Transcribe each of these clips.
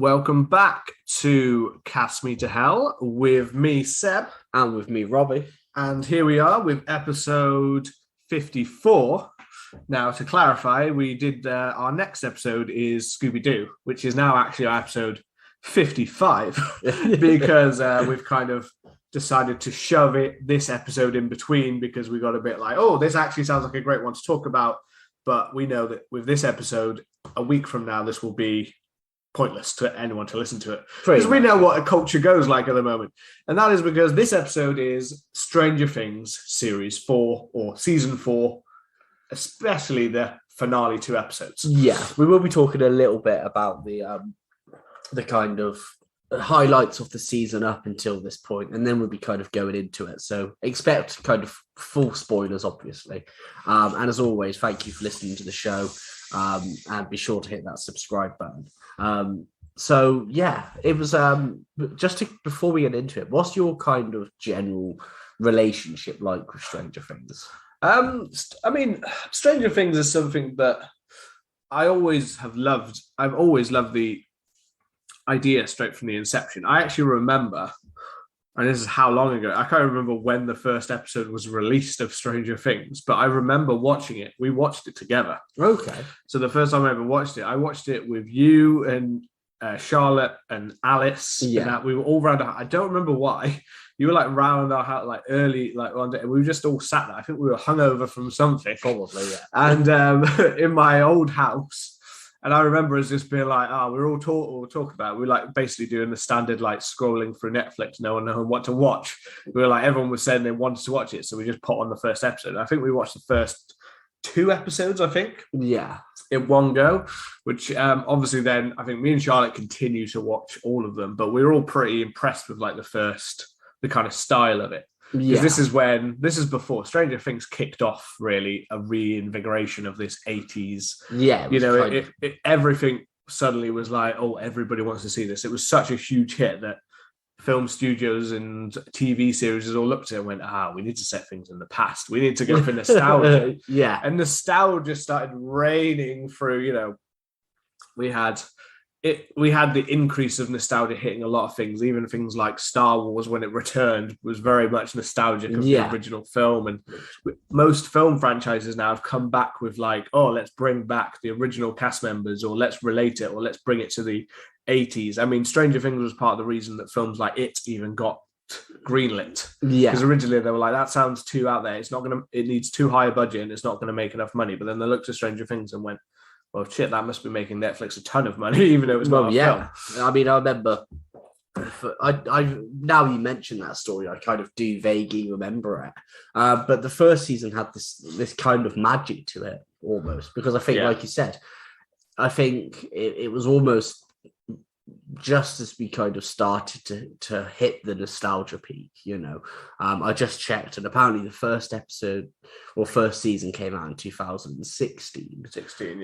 Welcome back to Cast Me to Hell with me, Seb. And with me, Robbie. And here we are with episode 54. Now, to clarify, we did our next episode is Scooby-Doo, which is now actually our episode 55 because we've kind of decided to shove this episode in between because we got a bit like, oh, this actually sounds like a great one to talk about. But we know that with this episode, a week from now, this will be pointless to anyone to listen to it. Because we know what a culture goes like at the moment. And that is because this episode is Stranger Things Series 4 or Season 4, especially the finale 2 episodes. Yeah, we will be talking a little bit about the kind of highlights of the season up until this point, and then we'll be kind of going into it. So expect kind of full spoilers, obviously. And as always, thank you for listening to the show. And be sure to hit that subscribe button. So yeah, it was before we get into it, what's your kind of general relationship like with Stranger Things? I mean, Stranger Things is something that I always have loved. I've always loved the idea straight from the inception. I actually remember, and this is how long ago, I can't remember when the first episode was released of Stranger Things, but I remember watching it. We watched it together. Okay. So the first time I ever watched it, I watched it with you and Charlotte and Alice. Yeah. And we were all around. I don't remember why. You were like round our house, like early, like one day, and we were just all sat there. I think we were hungover from something. Probably, yeah. And in my old house. And I remember us just being like, we're all talk about. We like basically doing the standard like scrolling through Netflix, no one knowing what to watch. We were like, everyone was saying they wanted to watch it, so we just put on the first episode. I think we watched the first 2 episodes, I think. Yeah. In one go, which obviously then I think me and Charlotte continue to watch all of them, but we were all pretty impressed with like the kind of style of it. Yeah. This is before Stranger Things kicked off really a reinvigoration of this 80s. Yeah. Everything suddenly was like, oh, everybody wants to see this. It was such a huge hit that film studios and TV series all looked at it and went, we need to set things in the past. We need to go for nostalgia. Yeah. And nostalgia started raining through, we had the increase of nostalgia hitting a lot of things, even things like Star Wars when it returned was very much nostalgic of the original film. And most film franchises now have come back with like, let's bring back the original cast members, or let's relate it, or let's bring it to the 80s. I mean, Stranger Things was part of the reason that films like It even got greenlit. Yeah. Because originally they were like, that sounds too out there. It needs too high a budget and it's not going to make enough money. But then they looked at Stranger Things and went, well, shit, that must be making Netflix a ton of money, even though it was not a film. I mean, I remember, now you mention that story, I kind of do vaguely remember it. But the first season had this kind of magic to it, almost, because I think, like you said, I think it was almost just as we kind of started to hit the nostalgia peak, I just checked, and apparently the first episode or first season came out in 2016.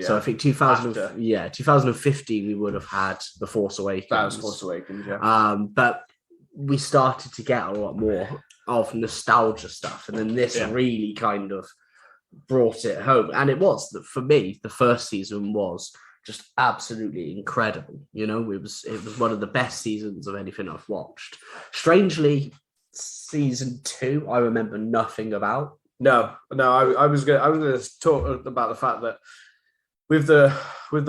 So I think 2015 we would have had The Force Awakens. That was Force Awakens, yeah. But we started to get a lot more of nostalgia stuff, and then this really kind of brought it home. And it was, for me, the first season was just absolutely incredible. It was one of the best seasons of anything I've watched. Strangely, season 2 I remember nothing about. No, I was going to talk about the fact that with the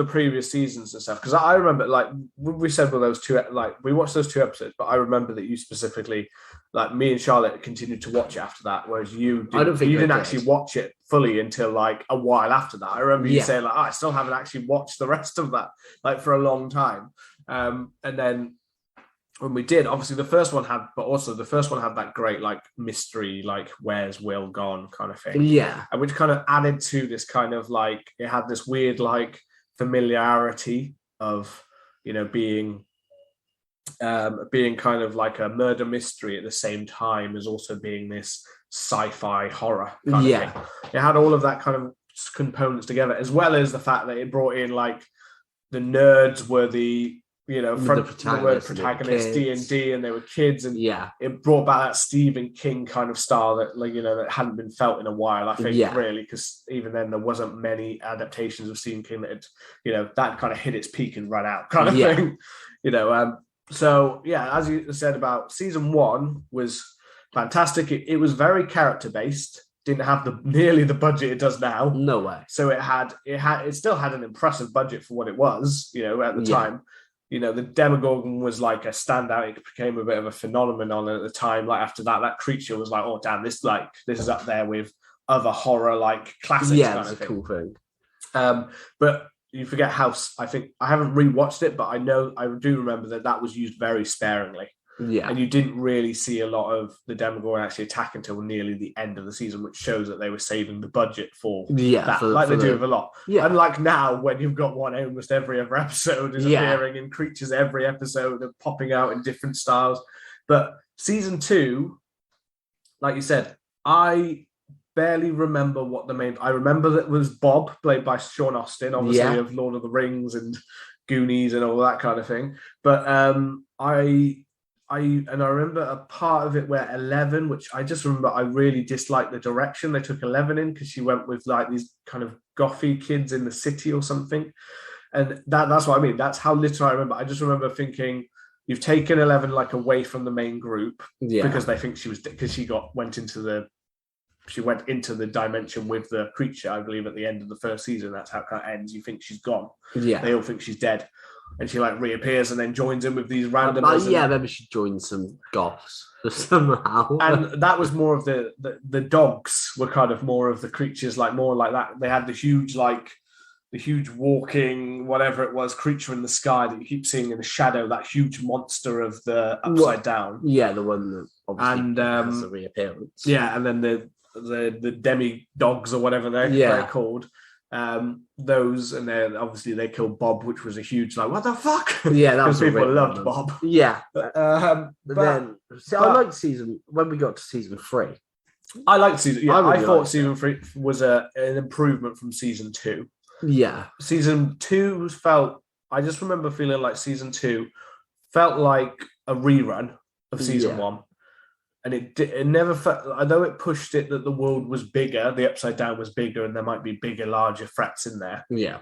previous seasons and stuff, because I remember, like we said, with those 2, like we watched those 2 episodes, but I remember that you specifically, like me and Charlotte, continued to watch it after that, whereas you didn't actually watch it fully until like a while after that. I remember you saying like, I still haven't actually watched the rest of that like for a long time. And then when we did, obviously the first one had that great like mystery, like where's Will gone kind of thing. Yeah. And which kind of added to this kind of like, it had this weird like familiarity of, being kind of like a murder mystery at the same time as also being this sci-fi horror kind of thing. It had all of that kind of components together, as well as the fact that it brought in like the nerds were the front the word protagonist, protagonist, D&D, and they were kids, and yeah, it brought back that Stephen King kind of style that that hadn't been felt in a while, I think, really, because even then there wasn't many adaptations of Stephen King that had, that kind of hit its peak and run out kind of thing, so yeah, as you said about season 1 was fantastic. It was very character based, didn't have nearly the budget it does now. No way. So it still had an impressive budget for what it was, at the time. The Demogorgon was like a standout. It became a bit of a phenomenon at the time. Like after that creature was like, oh damn, this is up there with other horror like classics. Yeah, it's a cool thing. But you forget how I think I haven't rewatched it, but I do remember that was used very sparingly. Yeah, and you didn't really see a lot of the Demogorgon actually attack until nearly the end of the season, which shows that they were saving the budget for that, they do with a lot. Yeah. Unlike now, when you've got one almost every other episode is appearing in creatures every episode and popping out in different styles. But season 2, like you said, I barely remember what the main. I remember that it was Bob, played by Sean Astin, obviously of Lord of the Rings and Goonies and all that kind of thing. But I remember a part of it where Eleven, which I just remember I really disliked the direction they took Eleven in, because she went with like these kind of gothy kids in the city or something. And that's what I mean. That's how little I remember. I just remember thinking, you've taken 11 like away from the main group because they think she went into the dimension with the creature, I believe, at the end of the first season. That's how it kind of ends. You think she's gone. Yeah. They all think she's dead. And she like reappears and then joins in with these randomers. Maybe she joined some goths somehow. And that was more of the dogs were kind of more of the creatures, like more like that. They had the huge walking, whatever it was, creature in the sky that you keep seeing in the shadow, that huge monster of the Upside Down. Yeah, the one that obviously has a reappearance. Yeah, and then the demi dogs or whatever they're called. Those, and then obviously they killed Bob, which was a huge like, what the fuck? Yeah, that was people loved Bob. Yeah, I liked when we got to season 3. I liked season. Yeah, I thought season 3 was an improvement from season 2. Yeah, season 2 I just remember feeling like season 2 felt like a rerun of season 1. And it never felt, although it pushed it that the world was bigger, the Upside Down was bigger, and there might be bigger, larger threats in there. Yeah.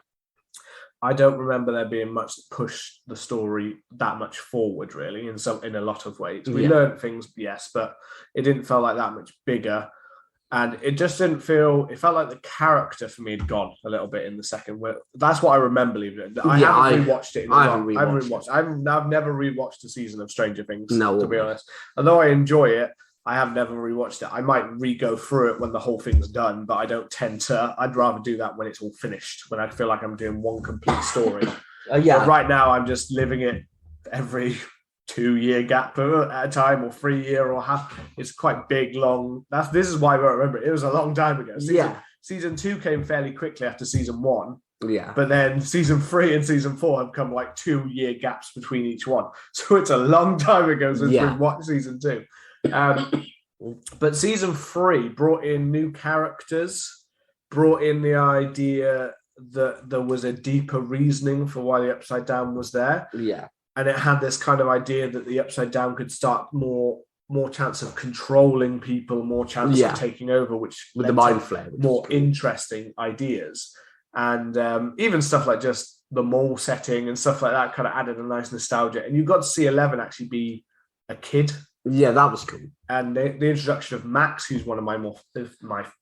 I don't remember there being much that pushed the story that much forward, really, in a lot of ways. We learned things, yes, but it didn't feel like that much bigger. And it just didn't feel, it felt like the character for me had gone a little bit in the second. That's what I remember leaving it. I haven't rewatched it. I've never rewatched a season of Stranger Things, to be honest. Although I enjoy it, I have never rewatched it. I might re-go through it when the whole thing's done, but I don't tend to. I'd rather do that when it's all finished, when I feel like I'm doing one complete story. But right now, I'm just living it every 2-year gap at a time, or 3-year or half. It's quite big, long. This is why I won't remember it. It was a long time ago. Season 2 came fairly quickly after season 1. Yeah. But then season 3 and season 4 have come like 2-year gaps between each one. So it's a long time ago since we've watched season 2. But season 3 brought in new characters, brought in the idea that there was a deeper reasoning for why the Upside Down was there. Yeah. And it had this kind of idea that the Upside Down could start more chance of controlling people, more chance of taking over, which with the mind flare, more interesting ideas. And even stuff like just the mall setting and stuff like that kind of added a nice nostalgia. And you got to see 11 actually be a kid. Yeah, that was cool. And the introduction of Max, who's one of my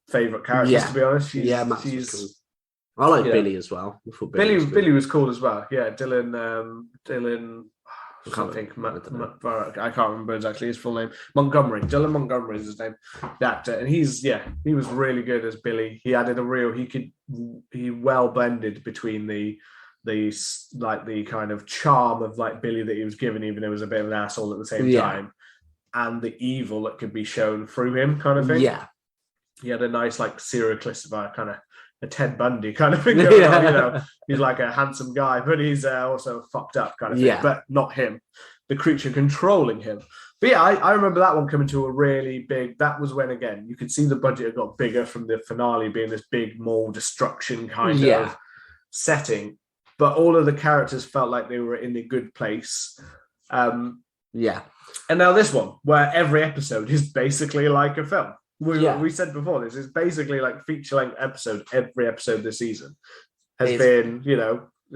favorite characters, to be honest. Max was cool. I like Billy as well. Billy was cool as well. Yeah, Dylan. I can't think. I can't remember exactly his full name. Montgomery. Dylan Montgomery is his name. The actor, and he was really good as Billy. He added he well blended between the kind of charm of like Billy that he was given, even though he was a bit of an asshole at the same time, and the evil that could be shown through him, kind of thing. Yeah, he had a nice like serial killer kind of a Ted Bundy kind of thing going on, he's like a handsome guy, but he's also fucked up kind of thing, but not him, the creature controlling him. But I remember that one coming to a really big, that was when, again, you could see the budget had got bigger from the finale being this big mall destruction kind of setting. but all of the characters felt like they were in a good place. Yeah. And now this one, where every episode is basically like a film. We said before, this is basically like feature-length episode. Every episode this season has been,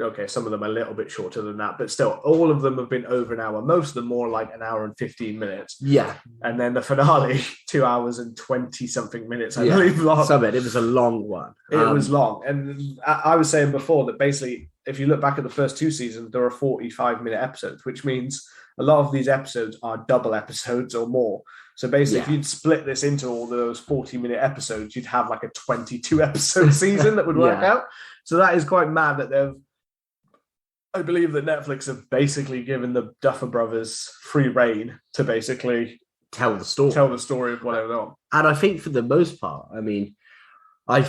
okay, some of them are a little bit shorter than that, but still, all of them have been over an hour. Most of them more like an hour and 15 minutes. Yeah. And then the finale, 2 hours and 20-something minutes, I believe. Long. It was a long one. It was long. And I was saying before that basically, if you look back at the first 2 seasons, there are 45-minute episodes, which means a lot of these episodes are double episodes or more. So basically, if you'd split this into all those 40-minute episodes, you'd have like a 22-episode season that would work out. So that is quite mad that I believe that Netflix have basically given the Duffer Brothers free reign to basically tell the story of whatever they want. And I think for the most part, I mean, I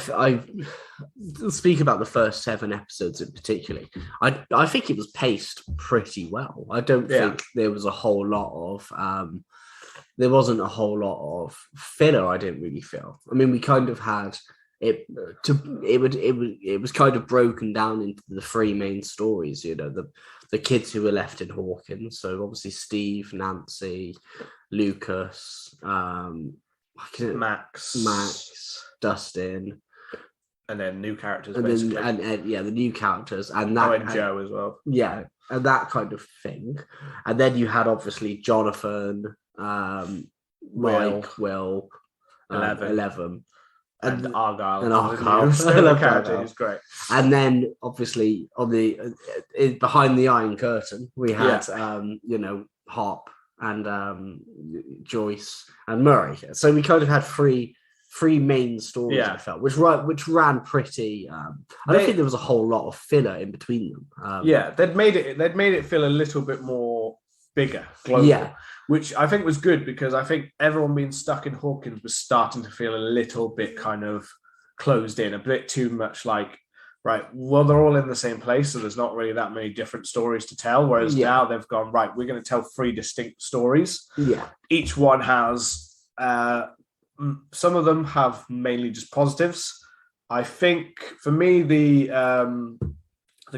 speak about the first 7 episodes in particular. I think it was paced pretty well. I don't think there was a whole lot of there wasn't a whole lot of filler. I didn't really feel. I mean, we kind of had it was kind of broken down into the 3 main stories. The kids who were left in Hawkins. So obviously Steve, Nancy, Lucas, Max, Dustin, and then new characters, and basically. The new characters, and Joe as well. Yeah, and that kind of thing. And then you had obviously Jonathan, Mike, Will, 11. And Argyle. The character is great. And then obviously on the behind the Iron Curtain, we had Hop and Joyce and Murray. So we kind of had three main stories. I felt which ran pretty. I don't think there was a whole lot of filler in between them. They'd made it feel a little bit more bigger, global, which I think was good because I think everyone being stuck in Hawkins was starting to feel a little bit kind of closed in, a bit too much like, right, well, they're all in the same place, so there's not really that many different stories to tell, whereas now they've gone, right, we're going to tell 3 distinct stories. Yeah. Each one has, some of them have mainly just positives. I think, for me, the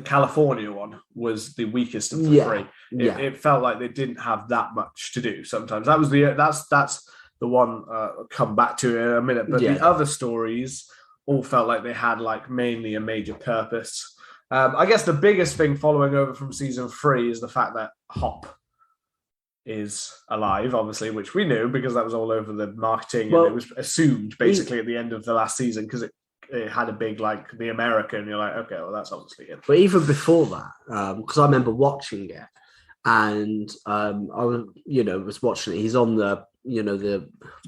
California one was the weakest of the 3. It felt like they didn't have that much to do sometimes. That was that's the one I'll come back to in a minute. But the other stories all felt like they had like mainly a major purpose. I guess the biggest thing following over from season 3 is the fact that Hop is alive, obviously, which we knew because that was all over the marketing and it was assumed basically at the end of the last season because it had a big like the American, and you're like, okay, well that's obviously it. But even before that, because I remember watching it, and I was watching it. He's on the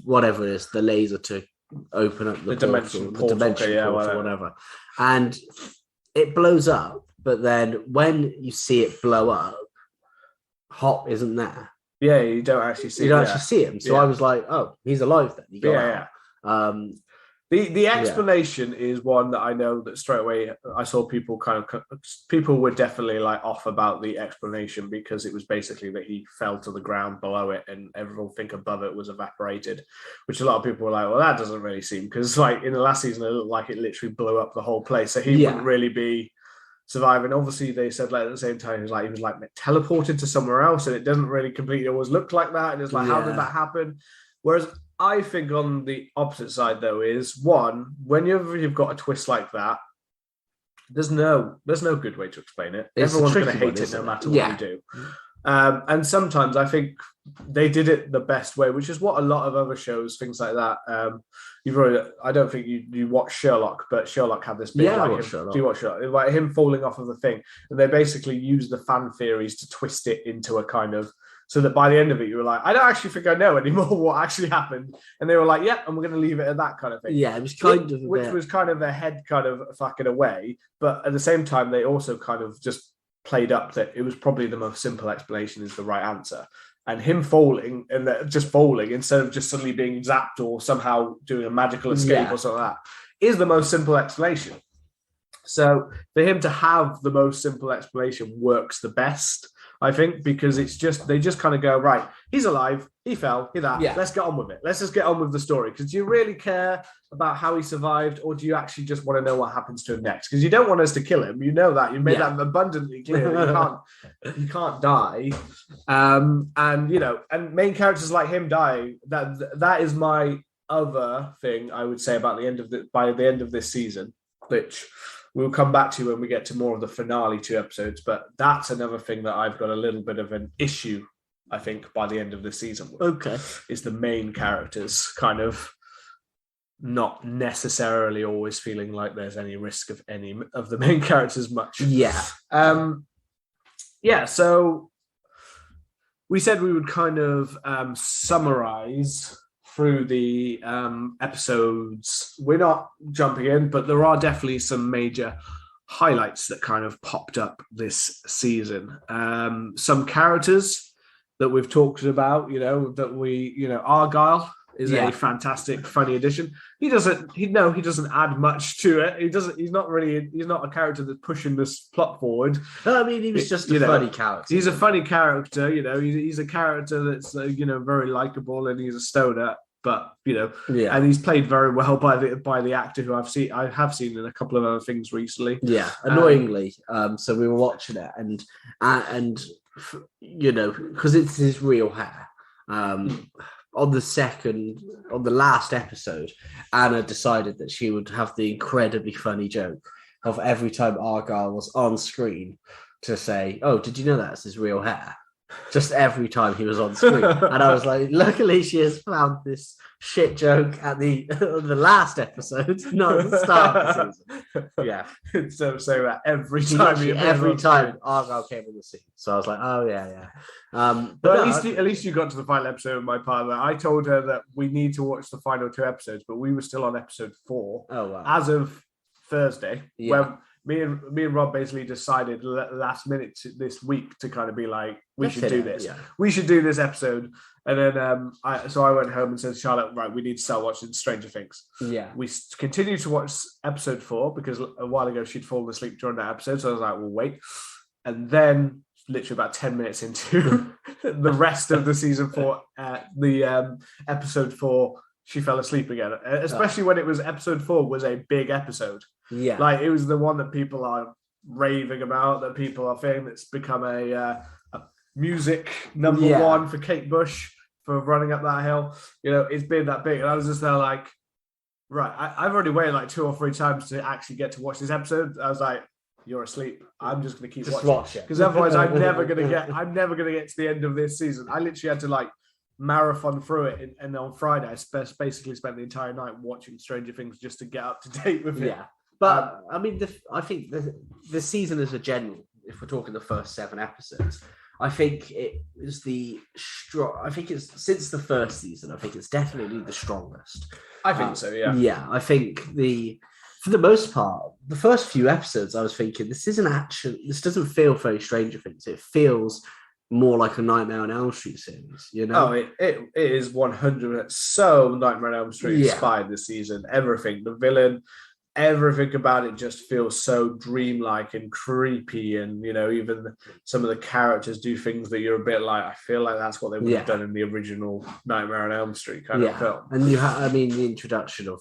whatever it is, the laser to open up the dimension portal, whatever, and it blows up. But then when you see it blow up, Hop isn't there. Yeah, you don't actually see. See him. So I was like, oh, he's alive then. You go out. The explanation is one that I know that straight away I saw people were definitely like off about the explanation because it was basically that he fell to the ground below it and everything above it was evaporated, which a lot of people were like, well, that doesn't really seem, because like in the last season it looked like it literally blew up the whole place, so he wouldn't really be surviving. Obviously they said like at the same time he was like teleported to somewhere else and it doesn't really completely always look like that, and it's like how did that happen? Whereas I think on the opposite side, though, is one, when you've got a twist like that, there's no good way to explain it. Everyone's going to hate it no matter what you do. And sometimes I think they did it the best way, which is what a lot of other shows, things like that. I don't think you watch Sherlock, but Sherlock had this big. Yeah, I watch Sherlock. Do you watch Sherlock? Like him falling off of the thing, and they basically use the fan theories to twist it into a kind of. So that by the end of it, you were like, I don't actually think I know anymore what actually happened. And they were like, yeah, and we're going to leave it at that kind of thing. Yeah, it was kind of... Which was kind of a head kind of fucking away. But at the same time, they also kind of just played up that it was probably the most simple explanation is the right answer. And him falling, and just falling, instead of just suddenly being zapped or somehow doing a magical escape or something like that, is the most simple explanation. So for him to have the most simple explanation works the best. I think, because they just kind of go, right, he's alive, he fell, he that. Yeah. Let's get on with it. Let's just get on with the story. Because do you really care about how he survived, or do you actually just want to know what happens to him next? Because you don't want us to kill him. You know that. You made that abundantly clear. That he can't die. And and main characters like him dying. That is my other thing I would say about by the end of this season, which we'll come back to when we get to more of the finale 2 episodes. But that's another thing that I've got a little bit of an issue, I think, by the end of this season. Okay. Is the main characters kind of not necessarily always feeling like there's any risk of any of the main characters much. Yeah. So we said we would kind of summarize through the episodes. We're not jumping in, but there are definitely some major highlights that kind of popped up this season. Some characters that we've talked about, Argyle is a fantastic, funny addition. He doesn't add much to it. He's not a character that's pushing this plot forward. I mean, he was just a funny character. He's a funny character, he's a character that's, very likable, and he's a stoner. But and he's played very well by the actor who I have seen in a couple of other things recently. Yeah, annoyingly. So we were watching it, and because it's his real hair. On the last episode, Anna decided that she would have the incredibly funny joke of every time Argyle was on screen to say, "Oh, did you know that's his real hair?" Just every time he was on screen. And I was like, luckily she has found this shit joke at the last episode, not at the start of the season. Yeah. So that every time Argyle came in the scene. So I was like, oh yeah. But at least you got to the final episode with my partner. I told her that we need to watch the final 2 episodes, but we were still on episode 4. Oh wow. As of Thursday. Yeah. When me and Rob basically decided last minute this week to kind of be like, we should do this. Yeah. We should do this episode. And then I went home and said to Charlotte, right, we need to start watching Stranger Things. Yeah. We continued to watch episode 4 because a while ago she'd fallen asleep during that episode. So I was like, we'll wait. And then literally about 10 minutes into the rest of the season 4, episode 4, she fell asleep again, especially when it was episode 4 was a big episode. Yeah. Like it was the one that people are raving about, that people are saying that's become a music number 1 for Kate Bush for running up that hill. It's been that big. And I was just there like, right, I've already waited like 2 or 3 times to actually get to watch this episid. I was like, you're asleep. I'm just going to keep watching. Because otherwise I'm never going to get to the end of this season. I literally had to like marathon through it, and on Friday I basically spent the entire night watching Stranger Things just to get up to date with it. Yeah, but I mean, I think the season as a general, if we're talking the first 7 episodes, I think it is I think it's since the first season. I think it's definitely the strongest. I think so. Yeah. Yeah, I think for the most part, the first few episodes, I was thinking this doesn't feel very Stranger Things. It feels more like a Nightmare on Elm Street series, Oh, it is 100% so Nightmare on Elm Street inspired this season. Everything, the villain, everything about it just feels so dreamlike and creepy, and even some of the characters do things that you're a bit like, I feel like that's what they would have done in the original Nightmare on Elm Street kind of film. And the introduction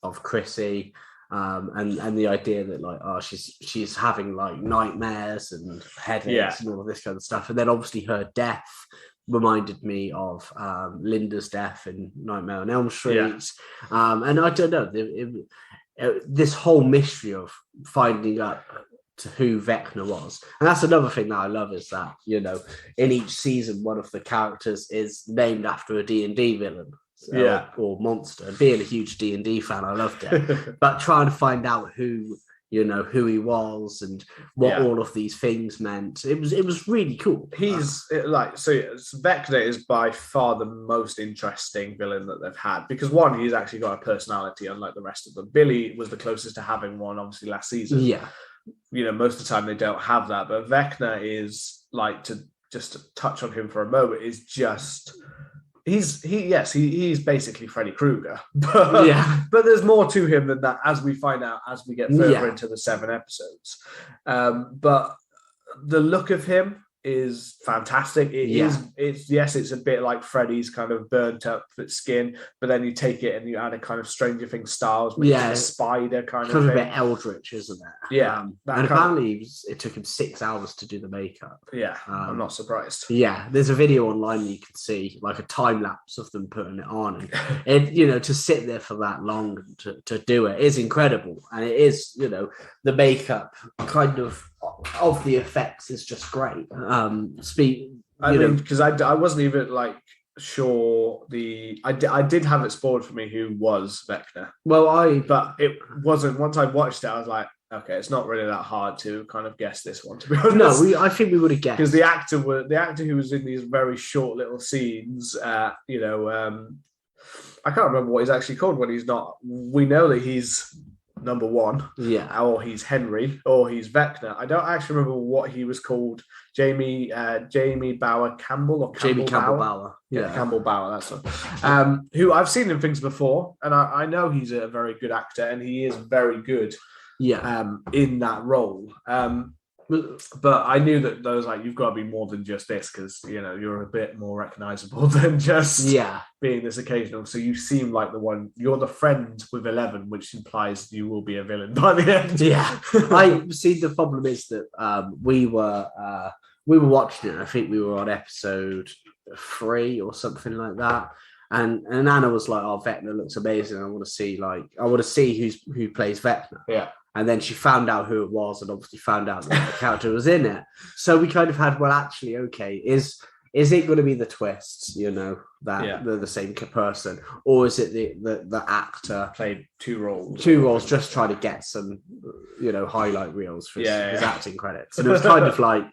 of Chrissy. And the idea that she's having like nightmares and headaches and all of this kind of stuff, and then obviously her death reminded me of Linda's death in Nightmare on Elm Street, and I don't know this whole mystery of finding out to who Vecna was, and that's another thing that I love is that in each season one of the characters is named after a D&D villain. Or monster. And being a huge D&D fan, I loved it. But trying to find out who he was and what all of these things meant, it was really cool. Vecna is by far the most interesting villain that they've had, because one, he's actually got a personality unlike the rest of them. Billy was the closest to having one, obviously, last season. Yeah. Most of the time they don't have that, but Vecna is like, to touch on him for a moment, is just... He's basically Freddy Krueger, but there's more to him than that, as we find out as we get further into the 7 episodes. But the look of him, is fantastic. It's a bit like Freddy's kind of burnt up skin, but then you take it and you add a kind of Stranger Things styles, maybe a spider kind of thing. A bit eldritch, isn't it? Yeah. And apparently it took him 6 hours to do the makeup. Yeah, I'm not surprised. Yeah, there's a video online you can see like a time lapse of them putting it on, and it, to sit there for that long and to do it is incredible. And it is, the makeup kind of the effects is just great. Because I wasn't even like sure I did have it spoiled for me who was Vecna. But it wasn't. Once I watched it, I was like, okay, it's not really that hard to kind of guess this one, to be honest. No, I think we would have guessed, because the actor who was in these very short little scenes. I can't remember what he's actually called when he's not. We know that he's number one, or he's Henry, or he's Vecna. I don't actually remember what he was called. Jamie Bauer Campbell, or Jamie Campbell Bower. Yeah, Campbell Bower. That's one. Who I've seen in things before, and I know he's a very good actor, and he is very good. Yeah. In that role. But I knew that those you've got to be more than just this, because you're a bit more recognizable than just being this occasional. So you seem like you're the friend with 11, which implies you will be a villain by the end. Yeah. I see. The problem is that we were watching it. I think we were on episode 3 or something like that. And Anna was like, "Oh, Vecna looks amazing. I want to see who plays Vecna." Yeah. And then she found out who it was, and obviously found out that the character was in it. So we kind of had, well, actually, okay, is it going to be the twist? That they're the same person, or is it the actor played two roles, just trying to get some highlight reels for his acting credits? And it was kind of like,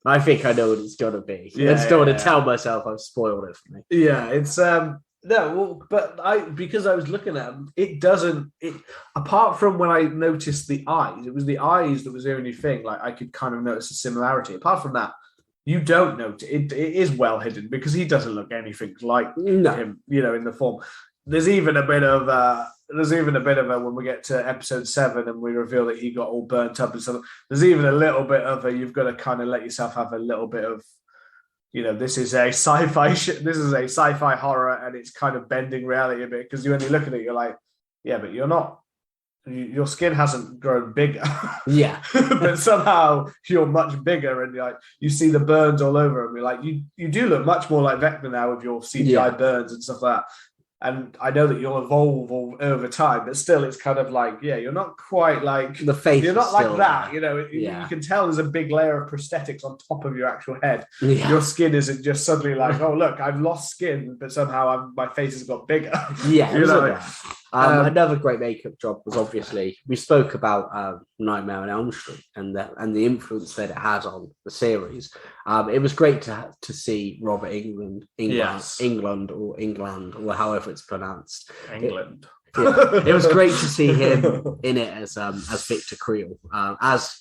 I think I know what it's going to be. I just don't want to tell myself I've spoiled it for me. Yeah, it's because I was looking at them, apart from when I noticed the eyes, it was the eyes that was the only thing. Like I could kind of notice a similarity. Apart from that, you don't notice it. It is well hidden because he doesn't look anything like him, in the form. There's even a bit of when we get to episode 7 and we reveal that he got all burnt up and stuff. There's even a little bit of you've got to kind of let yourself have a little bit of, this is a sci-fi this is a sci-fi horror, and it's kind of bending reality a bit, because when you look at it, you're like, yeah, but you're not. Your skin hasn't grown bigger. Yeah, but somehow you're much bigger, and you see the burns all over, and you're like, you do look much more like Vecna now with your CGI burns and stuff like that. And I know that you'll evolve over time, but still, it's kind of like, you're not quite like the face. You're not like that, You can tell there's a big layer of prosthetics on top of your actual head. Yeah. Your skin isn't just suddenly like, oh look, I've lost skin, but somehow my face has got bigger. Yeah, another great makeup job was obviously, we spoke about Nightmare on Elm Street and the influence that it had on the series. It was great to see Robert England, or however it's pronounced. England. It was great to see him in it as Victor Creel, as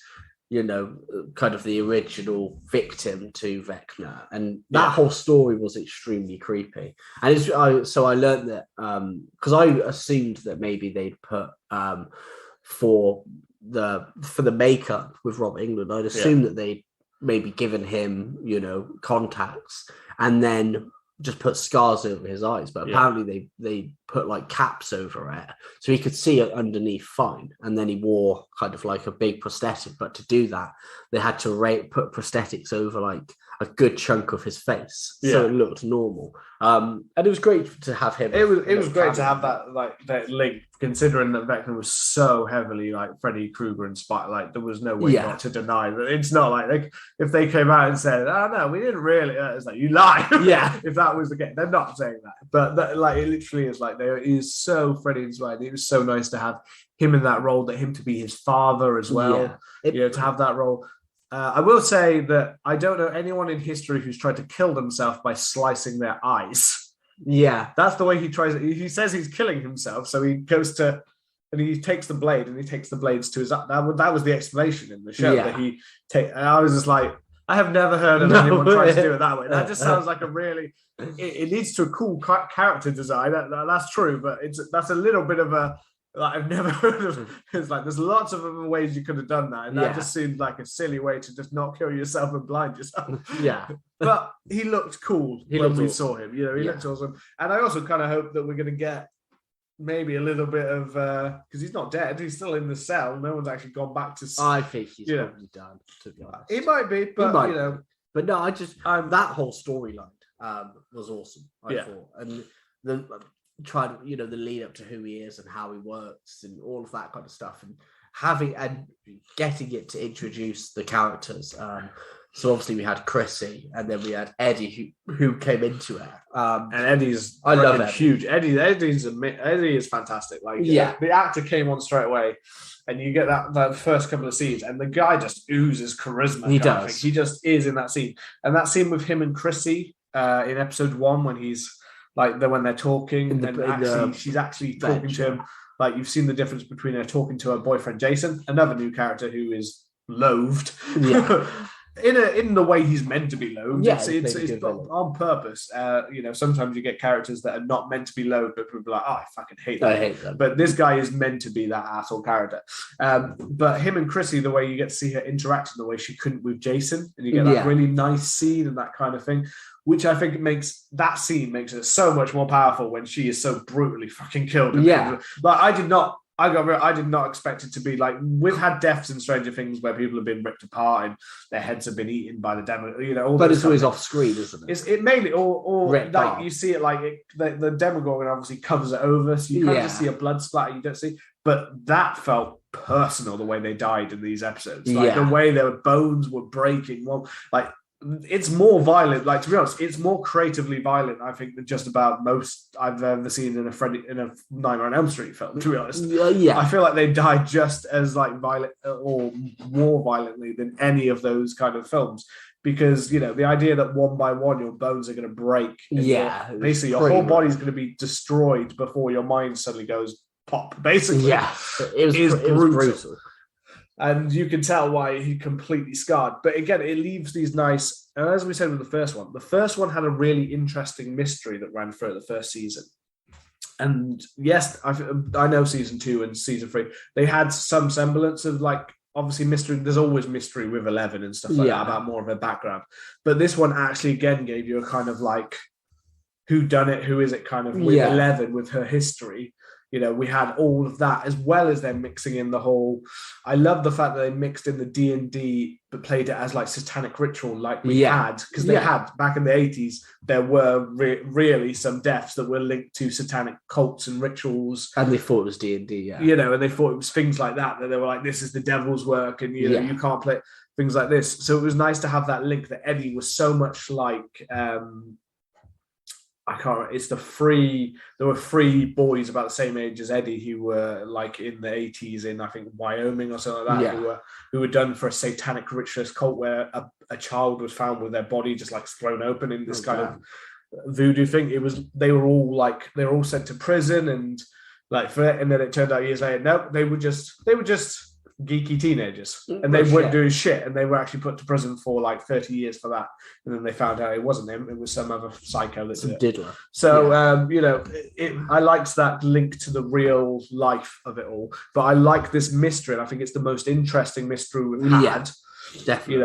kind of the original victim to Vecna, and that whole story was extremely creepy. And so I learned that because I assumed that maybe they'd put for the makeup with Robert England, I'd assumed that they'd maybe given him contacts and then just put scars over his eyes, but apparently they put like caps over it so he could see it underneath fine, and then he wore kind of like a big prosthetic. But to do that, they had to put prosthetics over like a good chunk of his face so it looked normal. And it was great to have him. It was great to have that link, considering that Vecna was so heavily like Freddy Krueger inspired. Like there was no way not to deny that. It's not like if they came out and said, "Oh no, we didn't really," it's like, you lie. Yeah, if that was the case, they're not saying that. But it literally is like there is so Freddy inspired. It was so nice to have him in that role, that him to be his father as well. To have that role. I will say that I don't know anyone in history who's tried to kill themselves by slicing their eyes. Yeah. That's the way he tries it. He says he's killing himself, so he goes to, and he takes the blade, and he takes the blades to his, that was the explanation in the show, that he and I was just like, I have never heard of anyone trying to do it that way. That just sounds like a really, it leads to a cool character design, that's true, but that's a little bit of a Like I've never heard of. It's like there's lots of other ways you could have done that, and that Yeah. just seemed like a silly way to just not kill yourself and blind yourself. Yeah. But he looked cool He when looked we awesome. saw him. You know, he Yeah. looked awesome, and I also kind of hope that we're going to get maybe a little bit of because he's not dead; he's still in the cell. No one's actually gone back to. I think he's Yeah. probably done, to be honest. He might be, but might you know, But no, that whole storyline was awesome. I Yeah. thought, and the trying, the lead up to who he is and how he works and all of that kind of stuff, and having and getting it to introduce the characters. So obviously we had Chrissy, and then we had Eddie who came into it. and Eddie's I love fucking Eddie. huge. Eddie is fantastic. Like Yeah. the actor came on straight away, and you get that first couple of scenes, and the guy just oozes charisma. He kind of does. thing. He just is in that scene, and that scene with him and Chrissy in episode 1 when he's like when they're talking, she's actually talking bench, to him. Like you've seen the difference between her talking to her boyfriend Jason, another new character who is loathed. Yeah. in the way he's meant to be loathed. Yeah, it's he played a good villain. on purpose. Sometimes you get characters that are not meant to be loathed, but people are like, oh, I fucking hate them. I hate them. But this guy is meant to be that asshole character. But him and Chrissy, the way you get to see her interact in the way she couldn't with Jason, and you get that really nice scene and that kind of thing, which I think makes it so much more powerful when she is so brutally fucking killed. Yeah. Like I did not expect it to be like we've had deaths in Stranger Things where people have been ripped apart and their heads have been eaten by the devil. All But this it's always stuff. off screen, isn't it? It mainly or Ripped like apart. you see it like the Demogorgon obviously covers it over, so you kind of just see a blood splatter. You don't see, but that felt personal the way they died in these episodes. Like the way their bones were breaking. Well, like. It's more violent. Like to be honest, it's more creatively violent. I think than just about most I've ever seen in a Nightmare on Elm Street film. To be honest, I feel like they died just as like violent or more violently than any of those kind of films. Because the idea that one by one your bones are going to break. Basically your whole body's going to be destroyed before your mind suddenly goes pop. Basically, it was brutal. And you can tell why he completely scarred. But again, it leaves these nice, and as we said with the first one had a really interesting mystery that ran through the first season. And yes, I know season 2 and season 3, they had some semblance of like, obviously mystery. There's always mystery with 11 and stuff like that about more of a background. But this one actually again gave you a kind of like, who done it, who is it kind of with 11, with her history. We had all of that as well as them mixing in the whole. I love the fact that they mixed in the D&D, but played it as like satanic ritual, like we had, because they had back in the 80s. There were really some deaths that were linked to satanic cults and rituals, and they thought it was D&D. And they thought it was things like that. That they were like, this is the devil's work, and you can't play things like this. So it was nice to have that link. That Eddie was so much like. I can't. It's there were 3 boys about the same age as Eddie who were like in the 80s in I think Wyoming or something like that. Who were done for a satanic ritualist cult where a child was found with their body just like thrown open in this kind of voodoo thing. They were all sent to prison and and then it turned out years later, no, they were just geeky teenagers and they weren't doing shit, and they were actually put to prison for like 30 years for that, and then they found out it wasn't him, it was some other psycho that did it. Diddler. So I liked that link to the real life of it all, but I like this mystery, and I think it's the most interesting mystery we've had. Definitely.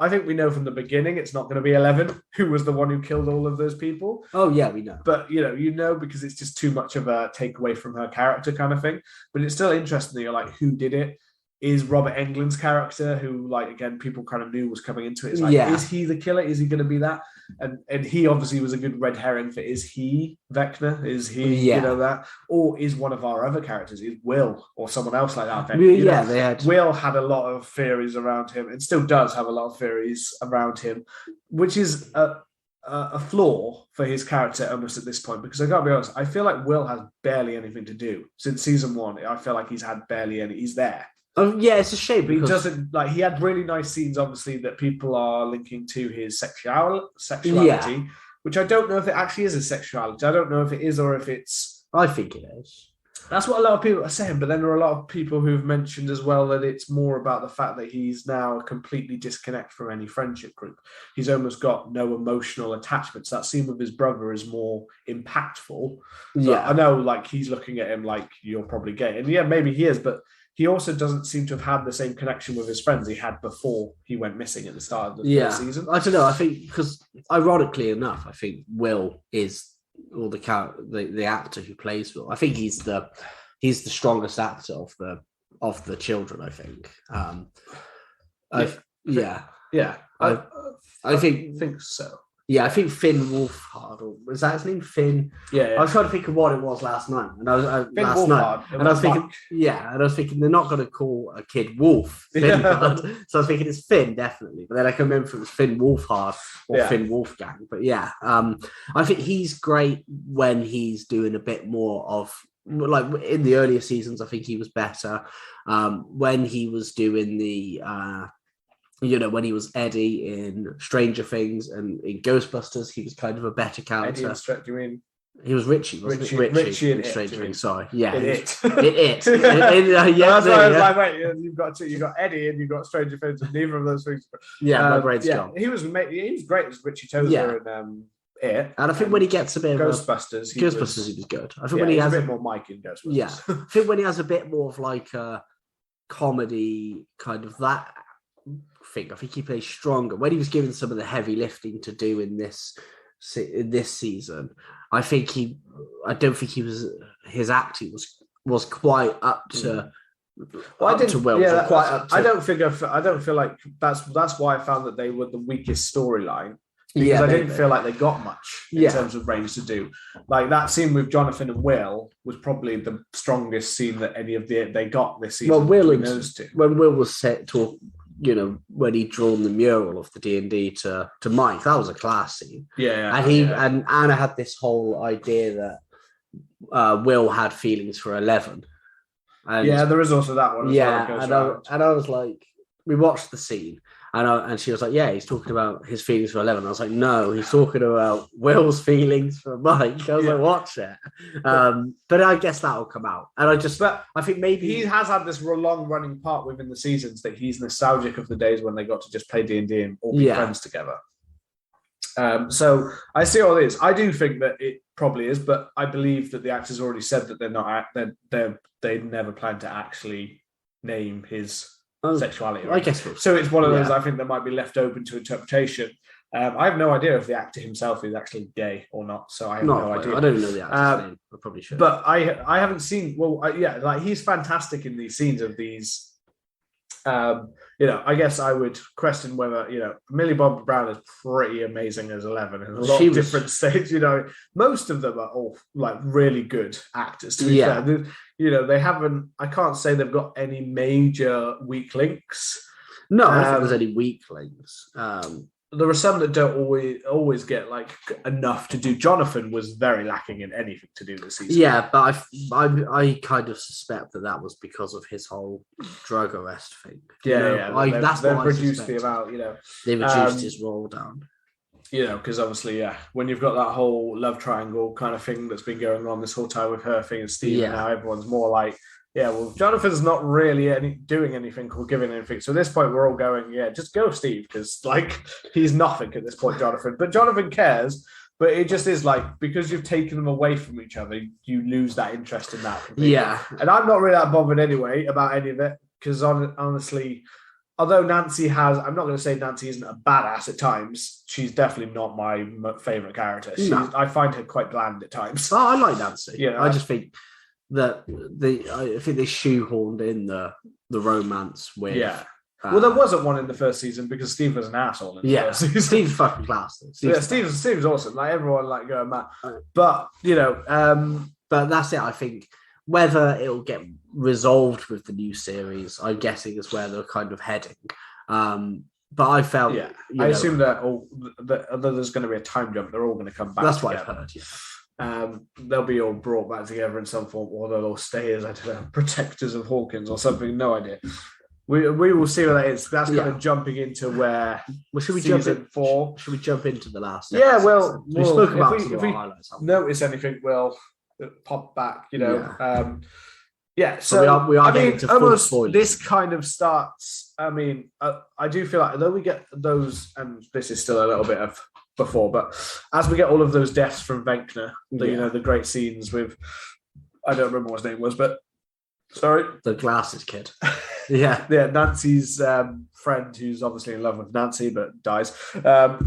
I think we know from the beginning it's not going to be 11 who was the one who killed all of those people. Oh yeah, we know. But because it's just too much of a takeaway from her character kind of thing. But it's still interesting that you're like, who did it? Is Robert Englund's character, who like again people kind of knew was coming into it. It's like, is he the killer? Is he going to be that? And he obviously was a good red herring for, is he Vecna? Is he that? Or is one of our other characters, is Will or someone else like that? They had. Will had a lot of theories around him, and still does have a lot of theories around him, which is a flaw for his character almost at this point, because I gotta be honest, I feel like Will has barely anything to do since season 1. I feel like he's had barely any. He's there. Oh yeah, it's a shame. But he doesn't like. He had really nice scenes, obviously, that people are linking to his sexuality, which I don't know if it actually is a sexuality. I don't know if it is or if it's. I think it is. That's what a lot of people are saying, but then there are a lot of people who've mentioned as well that it's more about the fact that he's now completely disconnected from any friendship group. He's almost got no emotional attachments. That scene with his brother is more impactful. Yeah, I know, like, he's looking at him like, you're probably gay. And yeah, maybe he is, but he also doesn't seem to have had the same connection with his friends he had before he went missing at the start of the first season. I don't know. I think because ironically enough, I think Will is or the actor who plays Will. I think he's the strongest actor of the children. I think. I think so. Yeah, I think Finn Wolfhard, or was that his name? Finn. Yeah. I was trying to think of what it was last night, and I was thinking they're not going to call a kid Wolf Finbard, so I was thinking it's Finn definitely, but then I can remember if it was Finn Wolfhard or Finn Wolfgang. But yeah, I think he's great when he's doing a bit more of. Like in the earlier seasons, I think he was better. When he was doing the. When he was Eddie in Stranger Things and in Ghostbusters, he was kind of a better character. You mean? He was Richie, wasn't Richie in Stranger Things. Sorry, yeah, It. That's why I was like, wait, you've got Eddie and you've got Stranger Things, and neither of those things. Yeah, my brain's gone. He was great as Richie Tozer in It. And I think when he gets a bit of Ghostbusters, he was good. I think when he has a bit more Mike in Ghostbusters. Yeah, I think when he has a bit more of like a comedy kind of that. I think he plays stronger when he was given some of the heavy lifting to do in this season. I don't think his acting was quite up to. I don't feel like that's why I found that they were the weakest storyline. Because I didn't feel like they got much in terms of range to do. Like that scene with Jonathan and Will was probably the strongest scene that any of they got this season. Well, when Will was set to. When he'd drawn the mural of the D&D to Mike, that was a class scene. Yeah. And Anna had this whole idea that Will had feelings for 11. And, there is also that one. And I was like, we watched the scene, and she was like, yeah, he's talking about his feelings for 11. I was like, no, he's talking about Will's feelings for Mike. I was like, watch it. But I guess that'll come out. And I think maybe he has had this long running part within the seasons that he's nostalgic of the days when they got to just play D&D and all be friends together. So I see all this. I do think that it probably is, but I believe that the actors already said that they're not. They never plan to actually name his sexuality. Right? I guess so. It's one of those I think that might be left open to interpretation. I have no idea if the actor himself is actually gay or not. So I have no idea. I don't even know the actor's name. I probably should. But I haven't seen. Well, like he's fantastic in these scenes of these. I guess I would question whether, Millie Bobby Brown is pretty amazing as 11 in a lot of different stages. Most of them are all like really good actors, to be fair. They haven't, I can't say they've got any major weak links. No, I don't think there's any weak links. There are some that don't always get like enough to do. Jonathan was very lacking in anything to do this season. Yeah, but I kind of suspect that was because of his whole drug arrest thing. That's what reduced the amount. They reduced his role down. Because obviously, when you've got that whole love triangle kind of thing that's been going on this whole time with her thing and Steve, and now everyone's more like. Yeah, well, Jonathan's not really doing anything or giving anything. So at this point, we're all going, just go, Steve, because he's nothing at this point, Jonathan. But Jonathan cares. But it just is because you've taken them away from each other, you lose that interest in that. Completely. Yeah, and I'm not really that bothered anyway about any of it because honestly, although Nancy I'm not going to say Nancy isn't a badass at times. She's definitely not my favorite character. I find her quite bland at times. Oh, I like Nancy. I just think. I think they shoehorned in the romance with. Well, there wasn't one in the first season because Steve was an asshole. In the first season. Steve's fucking class. Steve's awesome. Like everyone, going mad. But but that's it. I think whether it'll get resolved with the new series, I'm guessing is where they're kind of heading. But I felt, I assume that there's going to be a time jump. They're all going to come back. That's what I've heard. Yeah. They'll be all brought back together in some form, or they'll all stay as protectors of Hawkins or something. No idea. We will see what that is. That's kind of jumping into where. Well, should we jump into the last? Yeah, well, we spoke about if we highlights. Notice anything? We'll that pop back, you know. So so we are getting mean, to full almost spoilers. this kind of starts. I mean, I do feel like although we get those, and this is still a little bit of before, but as we get all of those deaths from Vecna, you know, the great scenes with, I don't remember what his name was, but sorry, the glasses kid. Yeah, Nancy's friend, who's obviously in love with Nancy but dies.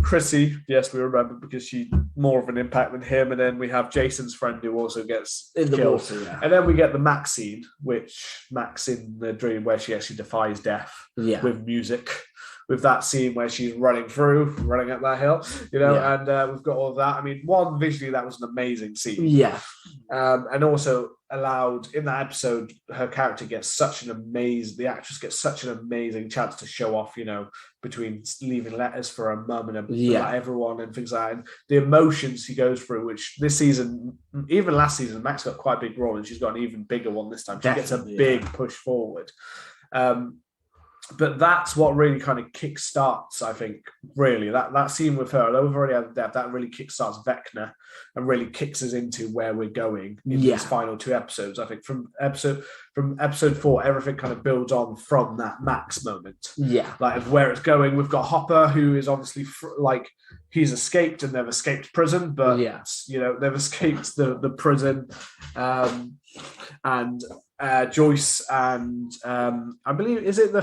Chrissy, yes, we remember because she's more of an impact than him. And then we have Jason's friend who also gets in the killed. water. Yeah. And then we get the Max scene, which Max in the dream where she actually defies death with music. With that scene where she's running up that hill, you know, and we've got all of that. I mean, one, visually, that was an amazing scene. Yeah. And also allowed in that episode, her character gets such an amazing, the actress gets such an amazing chance to show off, you know, between leaving letters for her mum and like everyone and things like that. And the emotions she goes through, which this season, even last season, Max got quite a big role and she's got an even bigger one this time. She gets a big push forward. But that's what really kind of kickstarts, I think, really. That scene with her, although we've already had depth, that really kickstarts Vecna and really kicks us into where we're going in these final two episodes. I think from episode 4, everything kind of builds on from that Max moment. Yeah. Like of where it's going. We've got Hopper, who is obviously he's escaped and they've escaped prison, but you know, they've escaped the prison. And Joyce and I believe is it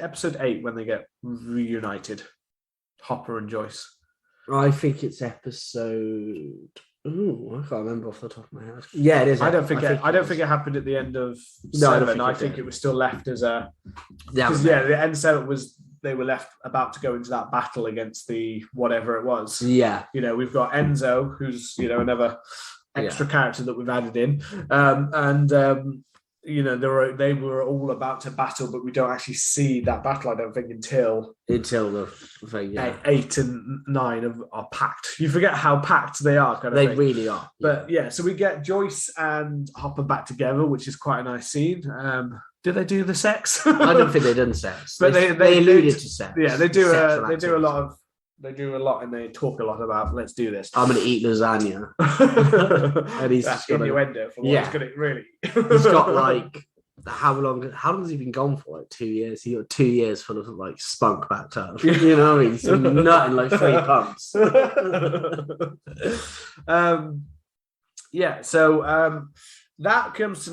episode 8 when they get reunited, Hopper and Joyce? I think it's episode. I can't remember off the top of my head. Yeah, it is. I don't think it happened at the end of 7. I think it was still left as a because the end 7 was they were left about to go into that battle against the whatever it was. Yeah, you know, we've got Enzo, who's, you know, another extra character that we've added in, you know, they were all about to battle, but we don't actually see that battle, I don't think, until the thing, 8 and 9 are packed. You forget how packed they are, kind of they thing. Really are. But so we get Joyce and Hopper back together, which is quite a nice scene. Did they do the sex? I don't think they done sex, but they alluded to sex. Yeah, they do a lot of. They do a lot and they talk a lot about, let's do this. I'm going to eat lasagna. And he's just innuendo for what he's going to really. He's got like, how long has he been gone for? Like 2 years. He got 2 years full of like spunk backed up. You know what I mean? So nutting like 3 pumps. That comes to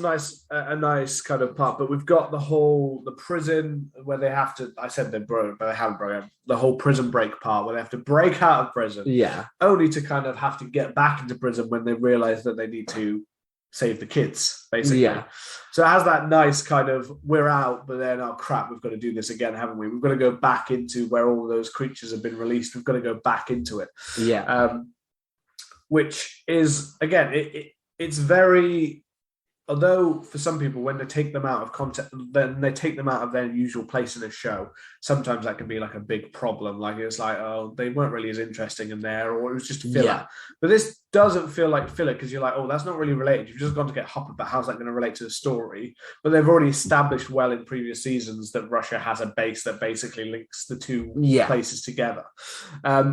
a nice kind of part, but we've got the prison where they have to, I said they broke, but they haven't broken, the whole prison break part where they have to break out of prison. Yeah. Only to kind of have to get back into prison when they realize that they need to save the kids, basically. Yeah. So it has that nice kind of, we're out, but then, oh crap, we've got to do this again, haven't we? We've got to go back into where all those creatures have been released. We've got to go back into it. Yeah. Which is, again, it's very... Although for some people, when they take them out of context, then they take them out of their usual place in a show, sometimes that can be like a big problem. Like it's like, oh, they weren't really as interesting in there, or it was just filler. Yeah. But this doesn't feel like filler because you're like, oh, that's not really related. You've just gone to get Hopper, but how's that going to relate to the story? But they've already established well in previous seasons that Russia has a base that basically links the two places together.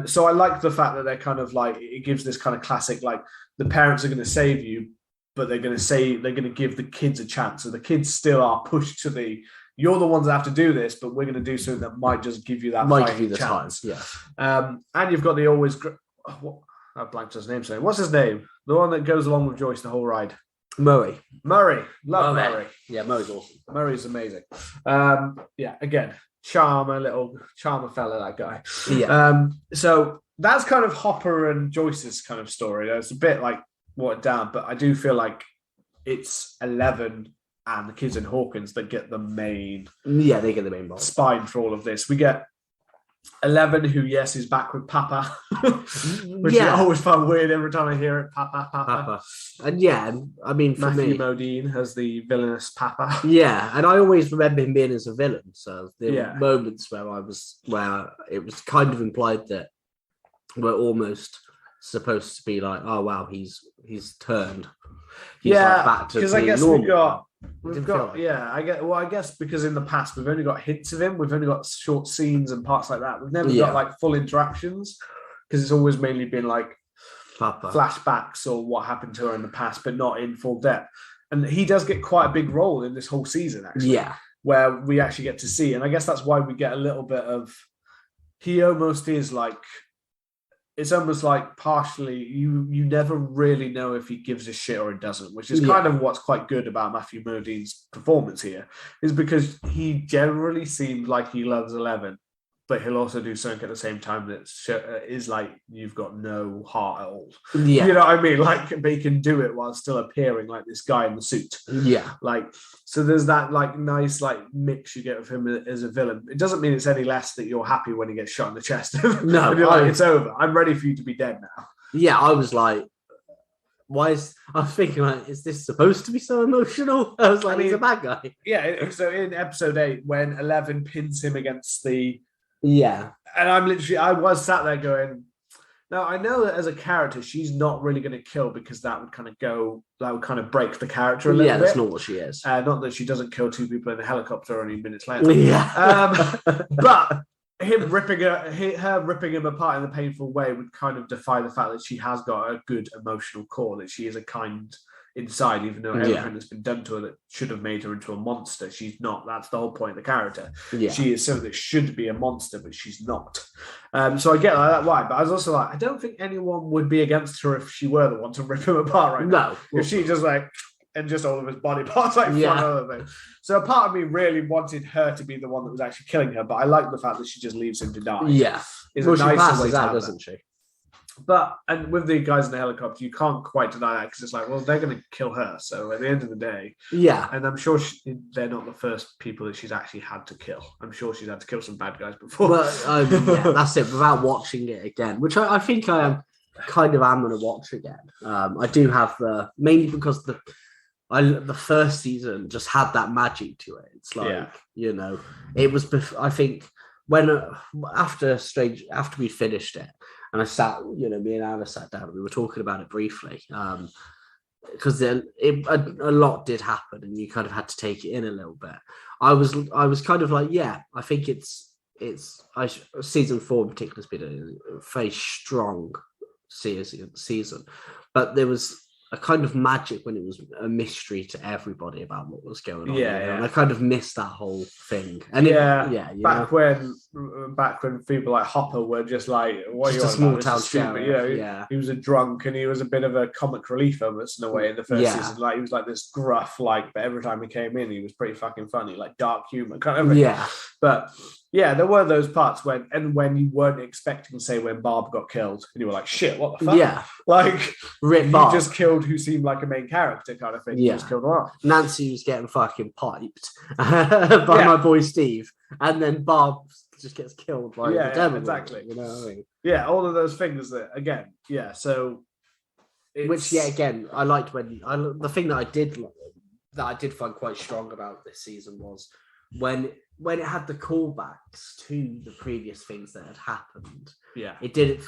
So I like the fact that they're kind of like, it gives this kind of classic, like the parents are going to save you, but they're going to give the kids a chance. So the kids still are pushed to you're the ones that have to do this, but we're going to do something that might just give you that chance. Yeah. And you've got the always... I blanked his name. So what's his name? The one that goes along with Joyce the whole ride. Murray. Love Murray. Yeah, Murray's awesome. Murray's amazing. Again, little charmer fella, that guy. Yeah. So that's kind of Hopper and Joyce's kind of story. It's a bit like watered down, but I do feel like it's 11 and the kids in Hawkins that get the main they get the main spine for all of this. We get 11 who is back with Papa, which I always find weird every time I hear it. Papa. And I mean, for Matthew me, Modine as the villainous Papa. Yeah, and I always remember him being as a villain. So there were moments where it was kind of implied that we're almost supposed to be like, oh wow, he's turned. He's back to because I guess normal. we've got I guess because in the past we've only got hints of him, we've only got short scenes and parts like that. We've never got like full interactions because it's always mainly been like Papa. flashbacks or what happened to her in the past, but not in full depth. And he does get quite a big role in this whole season, actually. Yeah. Where we actually get to see. And I guess that's why we get a little bit of, he almost is like, it's almost like partially, you never really know if he gives a shit or he doesn't, which is kind of what's quite good about Matthew Modine's performance here, is because he generally seems like he loves Eleven, but he'll also do something at the same time that is like, you've got no heart at all. Yeah. You know what I mean? Like, but he can do it while still appearing like this guy in the suit. Yeah. Like, so there's that like nice like mix you get of him as a villain. It doesn't mean it's any less that you're happy when he gets shot in the chest. No. You're like, it's over. I'm ready for you to be dead now. Yeah, I was like, I was thinking, like, is this supposed to be so emotional? I was like, he's a bad guy. Yeah, so in episode 8, when 11 pins him against the... Yeah. And I was sat there going, now I know that as a character, she's not really going to kill because that would kind of break the character a little bit. Yeah, that's not what she is. Not that she doesn't kill 2 people in a helicopter only minutes later. Yeah. But him ripping her ripping him apart in a painful way would kind of defy the fact that she has got a good emotional core, that she is a kind inside, even though everything that's been done to her that should have made her into a monster. She's not. That's the whole point of the character. Yeah. She is something that should be a monster, but she's not. So I get that why, but I was also like, I don't think anyone would be against her if she were the one to rip him apart right now. No. If she just like, and just all of his body parts like one other thing. So a part of me really wanted her to be the one that was actually killing her, but I like the fact that she just leaves him to die. Yeah. It's well, a nicer she passes way to out, have doesn't that. she? But, and with the guys in the helicopter, you can't quite deny that because it's like, well, they're going to kill her. So at the end of the day, and I'm sure they're not the first people that she's actually had to kill. I'm sure she's had to kill some bad guys before. But that's it. Without watching it again, which I think I am kind of am going to watch again. I do have mainly because the first season just had that magic to it. It's like it was. I think when after we finished it. And I sat, me and Anna sat down. We were talking about it briefly because a lot did happen, and you kind of had to take it in a little bit. I was kind of like, I think season 4 in particular has been a very strong season, but there was a kind of magic when it was a mystery to everybody about what was going on. And I kind of missed that whole thing. And back when people like Hopper were just like, what just are you a small town stupid? He was a drunk and he was a bit of a comic relief almost in a way in the first season. Like he was like this gruff, but every time he came in, he was pretty fucking funny, like dark humor kind of thing. Yeah. But there were those parts when you weren't expecting, say, when Barb got killed, and you were like, "Shit, what the fuck?" Yeah, like Rip Barb. just killed who seemed like a main character kind of thing. Yeah, just killed her off. Nancy was getting fucking piped by my boy Steve, and then Barb just gets killed by the devil. Exactly. You know what I mean? Yeah, all of those things that again, So, which again, I liked the thing that I did find quite strong about this season was when it had the callbacks to the previous things that had happened. Yeah. It didn't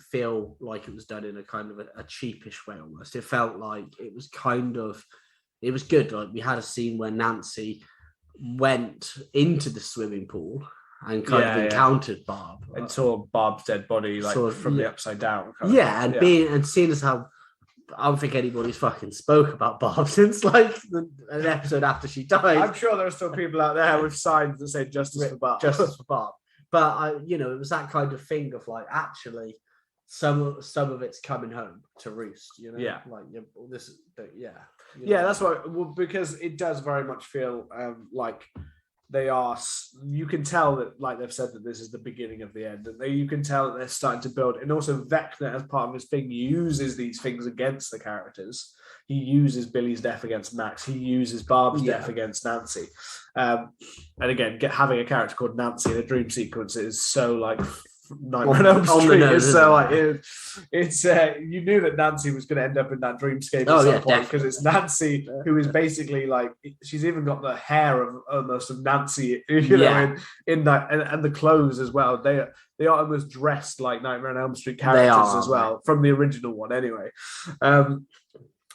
feel like it was done in a kind of a cheapish way almost. It felt like it was good. Like we had a scene where Nancy went into the swimming pool and kind of encountered Barb. And saw Barb's dead body from the upside down. And seeing as how I don't think anybody's fucking spoke about Barb since an episode after she died. I'm sure there are still people out there with signs that say justice for Barb. Justice for Barb. But it was that kind of thing of like, actually, some of it's coming home to roost. Yeah. Yeah, that's why. Well, because it does very much feel like they are. You can tell that, like they've said, that this is the beginning of the end, and you can tell that they're starting to build. And also, Vecna, as part of his thing, uses these things against the characters. He uses Billy's death against Max. He uses Barb's death against Nancy. And again, having a character called Nancy in a dream sequence is so like Nightmare on Elm Street. It's so like it's you knew that Nancy was going to end up in that dreamscape at some point because it's Nancy who is basically like, she's even got the hair of almost of Nancy, know, in that, and the clothes as well. They are almost dressed like Nightmare on Elm Street characters as well from the original one anyway.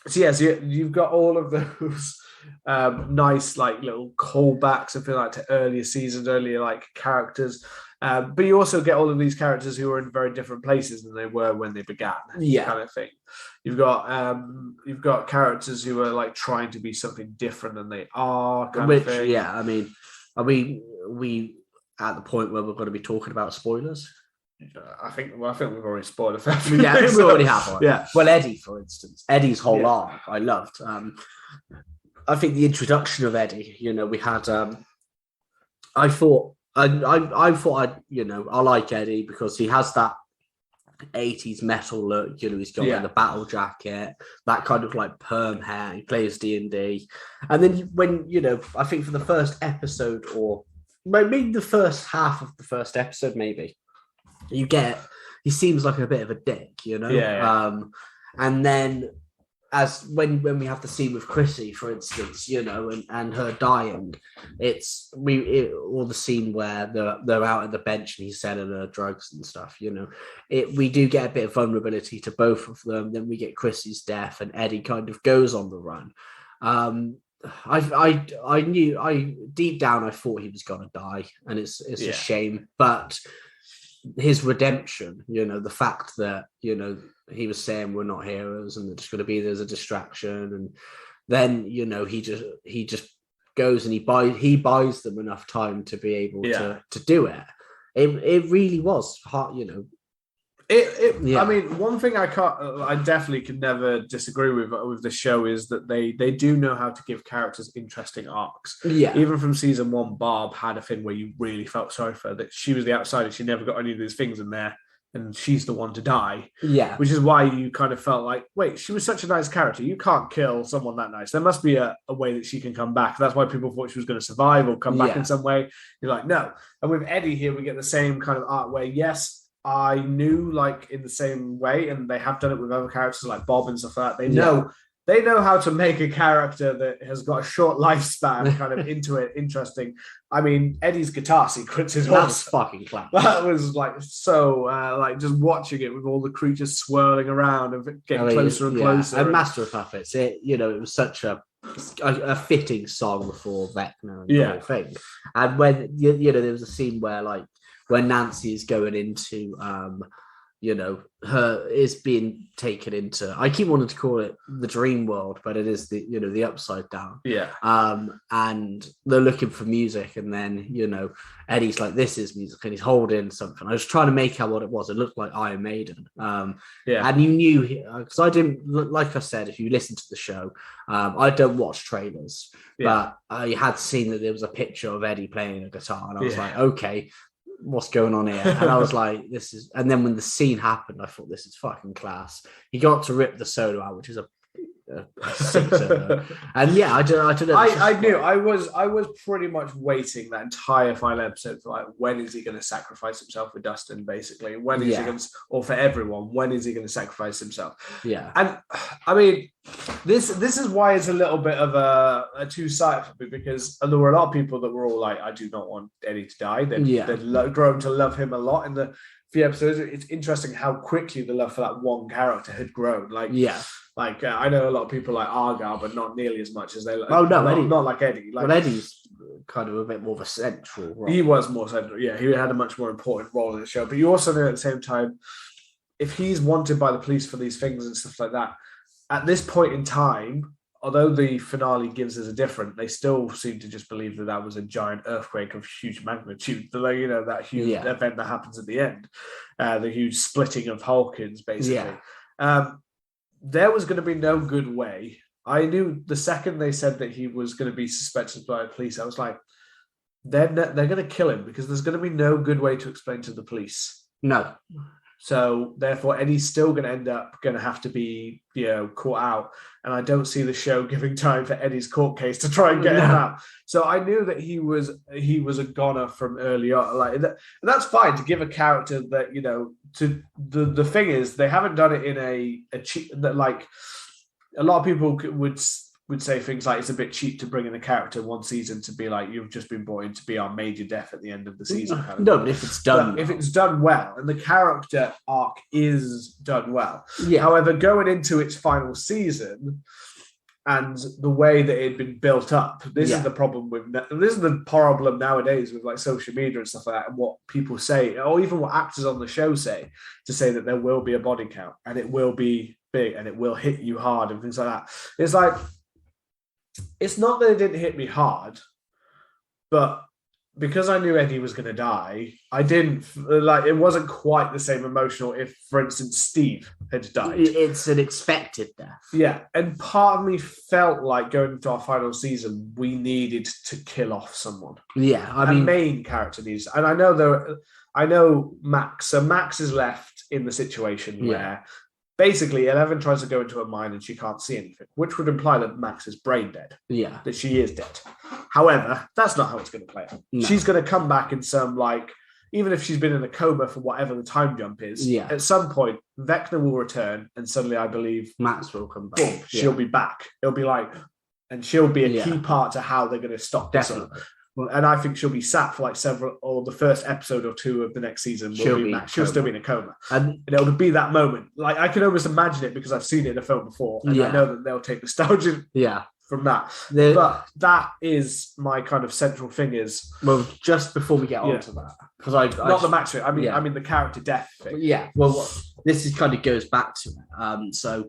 So you've got all of those nice like little callbacks, I feel like, to earlier seasons, earlier like characters. But you also get all of these characters who are in very different places than they were when they began, kind of thing. You've got characters who are like trying to be something different than they are, kind of thing. Yeah, I mean, are we at the point where we're going to be talking about spoilers? I think we've already spoiled it. Yeah, we already have one. Yeah. Well, Eddie, for instance, Eddie's whole arc, I loved. I think the introduction of Eddie, we had. I thought I like Eddie because he has that 80s metal look. He's got the battle jacket, that kind of like perm hair. He plays D&D, and then when I think for the first episode, or maybe the first half of the first episode, maybe he seems like a bit of a dick, and then as when we have the scene with Chrissy, for instance, and her dying, or the scene where they're out at the bench and he's selling her drugs and stuff, we do get a bit of vulnerability to both of them. Then we get Chrissy's death and Eddie kind of goes on the run. I knew deep down I thought he was gonna die, and it's a shame, but his redemption, the fact that he was saying we're not heroes and they're just going to be there as a distraction, and then he just goes and he buys them enough time to be able to do it. It really was hard, I mean, one thing I definitely can never disagree with the show is that they do know how to give characters interesting arcs. Yeah. Even from season 1, Barb had a thing where you really felt sorry for her, that she was the outsider. She never got any of these things in there, and she's the one to die. Yeah. Which is why you kind of felt like, wait, she was such a nice character. You can't kill someone that nice. There must be a way that she can come back. That's why people thought she was going to survive or come back in some way. You're like, no. And with Eddie here, we get the same kind of arc where, yes, I knew, like, in the same way, and they have done it with other characters like Bob and stuff like that. They know how to make a character that has got a short lifespan kind of into it interesting. I mean, Eddie's guitar sequence is that's fucking class. That was like so like just watching it with all the creatures swirling around and getting closer and closer. And Master of Puppets, it was such a fitting song for Vecna and the whole thing. And when there was a scene where like when Nancy is going into, her is being taken into, I keep wanting to call it the dream world, but it is the upside down. Yeah. And they're looking for music, and then, Eddie's like, this is music, and he's holding something. I was trying to make out what it was. It looked like Iron Maiden. And you knew, because I didn't, like I said, if you listen to the show, I don't watch trailers, but I had seen that there was a picture of Eddie playing a guitar, and I was like, okay, what's going on here? And I was like, this is, and then when the scene happened, I thought, this is fucking class. He got to rip the solo out, which is a sick solo. And I don't know. I knew I was pretty much waiting that entire final episode for like, when is he going to sacrifice himself with Dustin, basically? When is he going to, or for everyone, when is he going to sacrifice himself? Yeah. And I mean, this is why it's a little bit of a two-sided for me, because there were a lot of people that were all like, I do not want Eddie to die. They'd grown to love him a lot in the few episodes. It's interesting how quickly the love for that one character had grown. Like, I know a lot of people like Argyle, but not nearly as much as they like. Oh no, Eddie. Not like Eddie. Like, well, Eddie's kind of a bit more of a central role. He was more central. Yeah, he had a much more important role in the show. But you also know at the same time, if he's wanted by the police for these things and stuff like that, at this point in time, although the finale gives us a different, they still seem to just believe that was a giant earthquake of huge magnitude. That huge event that happens at the end, the huge splitting of Hawkins, basically. Yeah. There was going to be no good way. I knew the second they said that he was going to be suspected by the police, I was like, they're going to kill him, because there's going to be no good way to explain to the police. No. So therefore, Eddie's still going to have to be, caught out. And I don't see the show giving time for Eddie's court case to try and get him out. So I knew that he was a goner from early on. Like that, and that's fine to give a character that, to the thing is, they haven't done it in a cheap, that like a lot of people would say things like it's a bit cheap to bring in a character one season to be like, you've just been brought in to be our major death at the end of the season. Kind of no, but if it's done, if it's done well, and the character arc is done well. Yeah. However, going into its final season, and the way that it had been built up. This is Yeah. the problem this is the problem nowadays with like social media and stuff like that, and what people say, or even what actors on the show say, to say that there will be a body count and it will be big and it will hit you hard and things like that. It's like, it's not that it didn't hit me hard, but because I knew Eddie was going to die, I didn't like, it wasn't quite the same emotional if, for instance, Steve had died. It's an expected death. Yeah, and part of me felt like going into our final season, we needed to kill off someone. Yeah, I A mean, main character needs, and I know Max. So Max is left in the situation where basically Eleven tries to go into her mind and she can't see anything, which would imply that Max is brain dead, yeah, that she is dead. However, that's not how it's going to play out. No. She's going to come back in some, like, even if she's been in a coma for whatever the time jump is, at some point, Vecna will return, and suddenly I believe Max will come back. boom, she'll be back. It'll be like, and she'll be a key part to how they're going to stop this. Definitely. And I think she'll be sat for like several, or the first episode or two of the next season. She'll still be in a coma. And it'll be that moment. Like, I can almost imagine it because I've seen it in a film before. And I know that they'll take nostalgia from that. But that is my kind of central thing is... Well, just before we get on to that, because not the Max thing, I mean the character death thing. Yeah, well, this is kind of goes back to it. So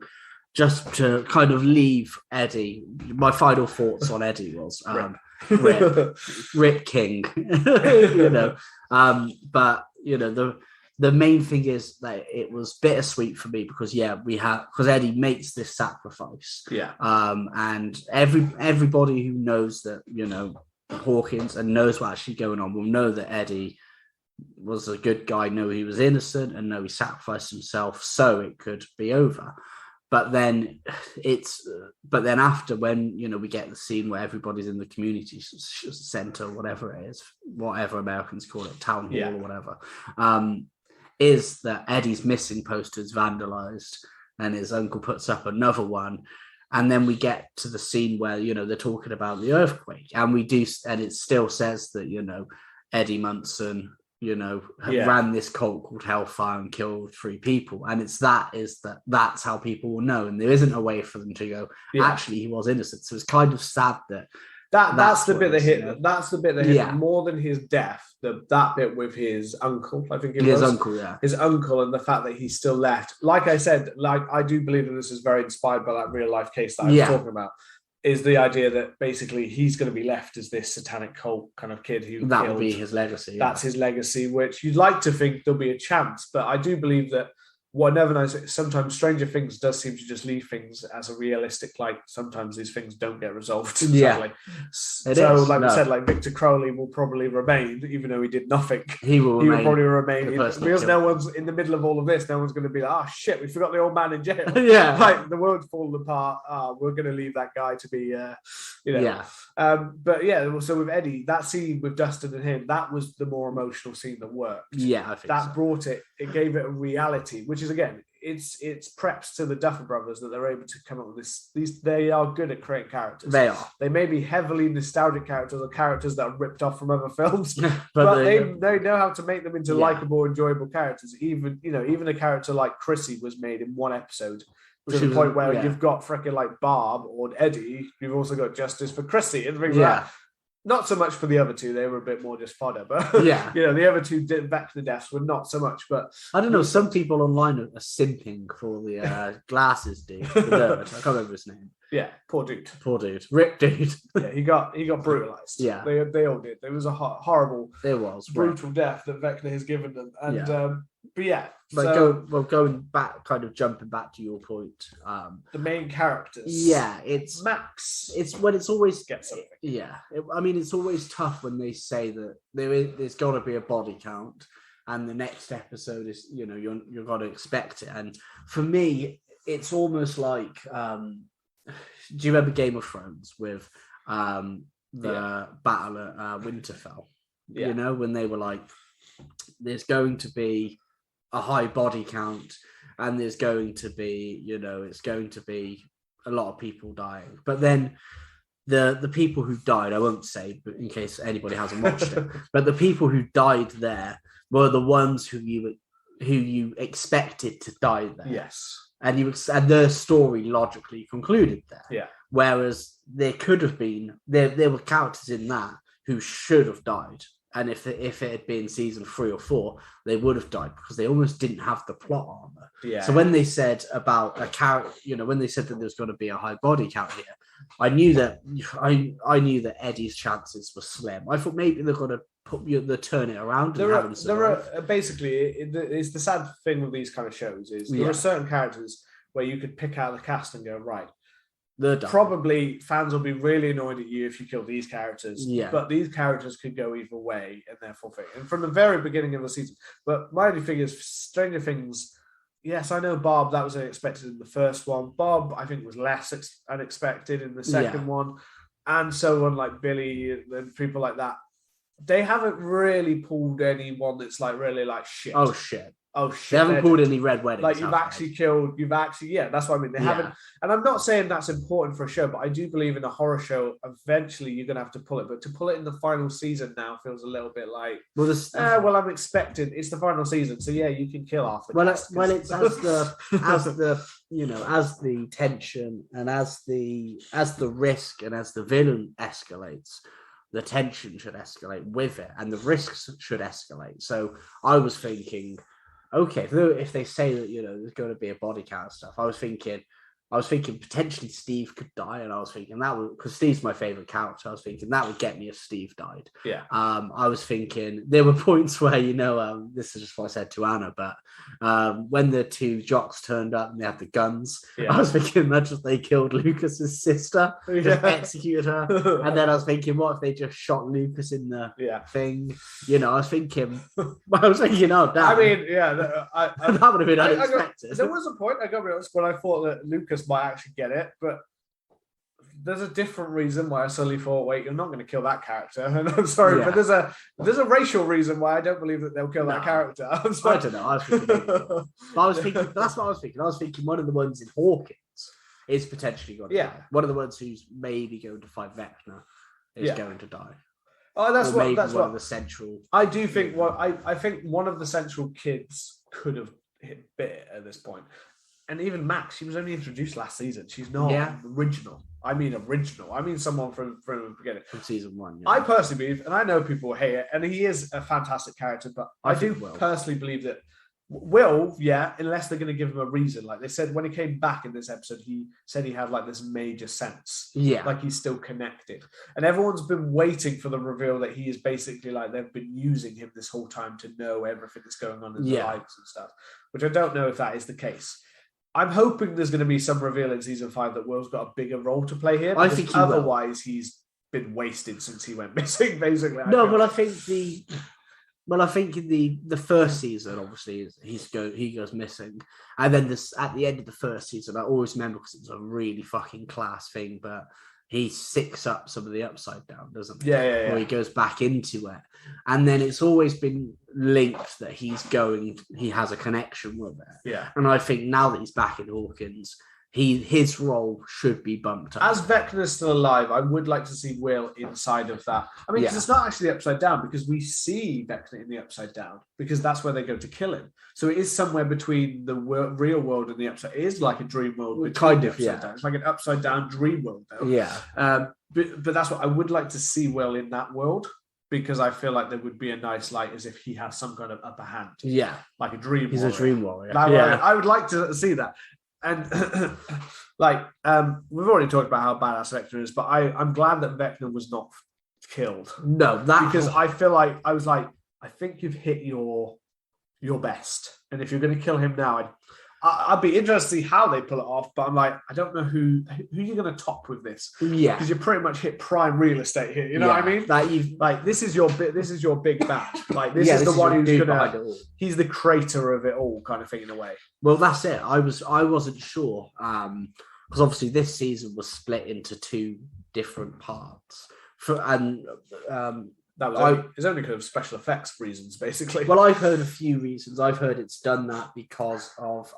just to kind of leave Eddie, my final thoughts on Eddie was... Rip King, you know. But you know, the main thing is that it was bittersweet for me because because Eddie makes this sacrifice. And everybody who knows that, you know, Hawkins and knows what's actually going on will know that Eddie was a good guy, know he was innocent, and know he sacrificed himself so it could be over. But then after, when, you know, we get the scene where everybody's in the community center, whatever it is, whatever Americans call it, town hall or whatever, is that Eddie's missing poster is vandalized and his uncle puts up another one. And then we get to the scene where, you know, they're talking about the earthquake, and it still says that, you know, Eddie Munson, you know, ran this cult called Hellfire and killed 3 people. And that's how people will know. And there isn't a way for them to go, actually, he was innocent. So it's kind of sad that's the bit that hit. That's the bit that hit more than his death. That bit with his uncle, I think his uncle, and the fact that he's still left. Like I said, I do believe that this is very inspired by that real life case that I was talking about. Is the idea that basically he's going to be left as this satanic cult kind of kid who that will be his legacy. That's his legacy, which you'd like to think there'll be a chance, but I do believe that what never knows. Sometimes Stranger Things does seem to just leave things as a realistic. Like sometimes these things don't get resolved. Yeah, we said, like Victor Crowley will probably remain, even though he did nothing. He will probably remain because no one's in the middle of all of this. No one's going to be like, oh shit, we forgot the old man in jail. Like the world's falling apart. We're going to leave that guy to be, But yeah, so with Eddie, that scene with Dustin and him, that was the more emotional scene that worked. Yeah, I think that brought it. It gave it a reality, which is again, it's preps to the Duffer Brothers that they're able to come up with this. They are good at creating characters. They are. They may be heavily nostalgic characters or characters that are ripped off from other films, but they know how to make them into likable, enjoyable characters. Even a character like Chrissy was made in one episode. To the point where you've got freaking like Barb or Eddie, you've also got Justice for Chrissy and things like that. Not so much for the other two; they were a bit more just fodder. But the other two back to the deaths were not so much. But I don't know. Some people online are simping for the glasses dude. I can't remember his name. Yeah, poor dude. Rip dude. Yeah, he got brutalized. Yeah, they all did. It was a horrible, brutal death that Vecna has given them. And but yeah, going back, kind of jumping back to your point. The main characters. Yeah, it's Max. It's when it's always get something. Yeah, it's always tough when they say that there's got to be a body count, and the next episode is, you know, you're got to expect it. And for me, it's almost like, do you remember Game of Thrones with the battle at Winterfell? Yeah. You know, when they were like, there's going to be a high body count, and there's going to be, you know, it's going to be a lot of people dying. But then the people who died, I won't say, but in case anybody hasn't watched it, but the people who died there were the ones who you expected to die there. Yes. And the story logically concluded there. Yeah. Whereas there could have been there were characters in that who should have died. And if it had been season 3 or 4, they would have died because they almost didn't have the plot armor. Yeah. So when they said about a character, when they said that there's going to be a high body count here, I knew that Eddie's chances were slim. I thought maybe they're going to turn it around. Basically, it's the sad thing with these kind of shows is there are certain characters where you could pick out the cast and go, right, probably fans will be really annoyed at you if you kill these characters. Yeah. But these characters could go either way and therefore fit. And from the very beginning of the season. But my only thing is Stranger Things. Yes, I know Bob, that was unexpected in the first one. Bob, I think, was less unexpected in the second one. And so on, like Billy and people like that. They haven't really pulled anyone that's like really like shit. Oh, shit. They haven't pulled any red weddings. Like you've actually, that's what I mean. They haven't, and I'm not saying that's important for a show, but I do believe in a horror show, eventually you're going to have to pull it. But to pull it in the final season now feels a little bit like, I'm expecting it's the final season, so yeah, you can kill half the cast. Well, it's as the tension and as the risk and as the villain escalates, the tension should escalate with it, and the risks should escalate. So I was thinking, okay, if they say that there's going to be a body count and stuff, I was thinking potentially Steve could die, and I was thinking that would, because Steve's my favorite character, I was thinking that would get me if Steve died. Yeah. I was thinking there were points where this is just what I said to Anna, but when the two jocks turned up and they had the guns, I was thinking imagine if they killed Lucas's sister, just executed her, and then I was thinking, what if they just shot Lucas in the thing? I was thinking, oh damn. I mean, that would have been unexpected. There was a point, I got to be honest, when I thought that Lucas might actually get it, but there's a different reason why I suddenly thought, wait, you're not going to kill that character. And I'm sorry, but there's a racial reason why I don't believe that they'll kill that character. I don't know. I was thinking, that's what I was thinking. I was thinking one of the ones in Hawkins is potentially going to die. One of the ones who's maybe going to fight Vecna is going to die. Oh, that's one of the central. I do think I think one of the central kids could have hit bit at this point. And even Max, she was only introduced last season. She's not original. I mean someone from the beginning. From season 1. I personally believe, and I know people hate it, and he is a fantastic character, but I do personally believe that Will, unless they're going to give him a reason. Like they said, when he came back in this episode, he said he had like this major sense. Yeah. Like he's still connected. And everyone's been waiting for the reveal that he is basically like they've been using him this whole time to know everything that's going on in their lives and stuff, which I don't know if that is the case. I'm hoping there's going to be some reveal in season 5 that Will's got a bigger role to play here. I think otherwise he's been wasted since he went missing, basically. I think in the first season, obviously, he goes missing, and then at the end of the first season, I always remember because it was a really fucking class thing, but he sicks up some of the Upside Down, doesn't he? Yeah. Or he goes back into it, and then it's always been linked that he has a connection with it. Yeah, and I think now that he's back in Hawkins, his role should be bumped up. As Vecna's still alive, I would like to see Will inside of that. I mean, because it's not actually the Upside Down, because we see Vecna in the Upside Down, because that's where they go to kill him. So it is somewhere between the real world and the Upside. It is like a dream world. Kind of, down. It's like an Upside Down dream world, though. Yeah. But that's what I would like to see Will in that world, because I feel like there would be a nice light as if he has some kind of upper hand. Yeah. Like a dream He's warrior. a dream warrior. I would like to see that. And we've already talked about how badass Vecna is, but I'm glad that Vecna was not killed. No, because I feel like I think you've hit your best, and if you're going to kill him now, I'd be interested to see how they pull it off. But I'm like, I don't know who you're going to top with this. Yeah, because you pretty much hit prime real estate here. You know what I mean? This is your big bad. Like this is the one who's gonna. He's the creator of it all, kind of thing in a way. Well, that's it. I wasn't sure because obviously this season was split into 2 different parts, That was it's only because of special effects reasons, basically. Well, I've heard a few reasons. I've heard it's done that because of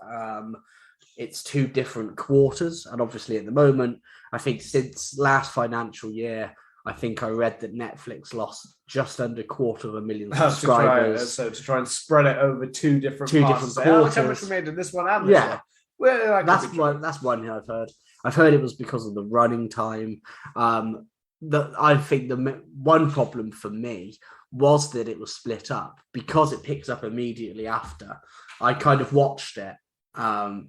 it's 2 different quarters, and obviously at the moment, I think since last financial year, I think I read that Netflix lost just under 250,000 subscribers. To try and spread it over 2 different quarters. How much we made in this one and this one? Well, that's one I've heard. I've heard it was because of the running time. I think the one problem for me was that it was split up because it picks up immediately after. I kind of watched it, and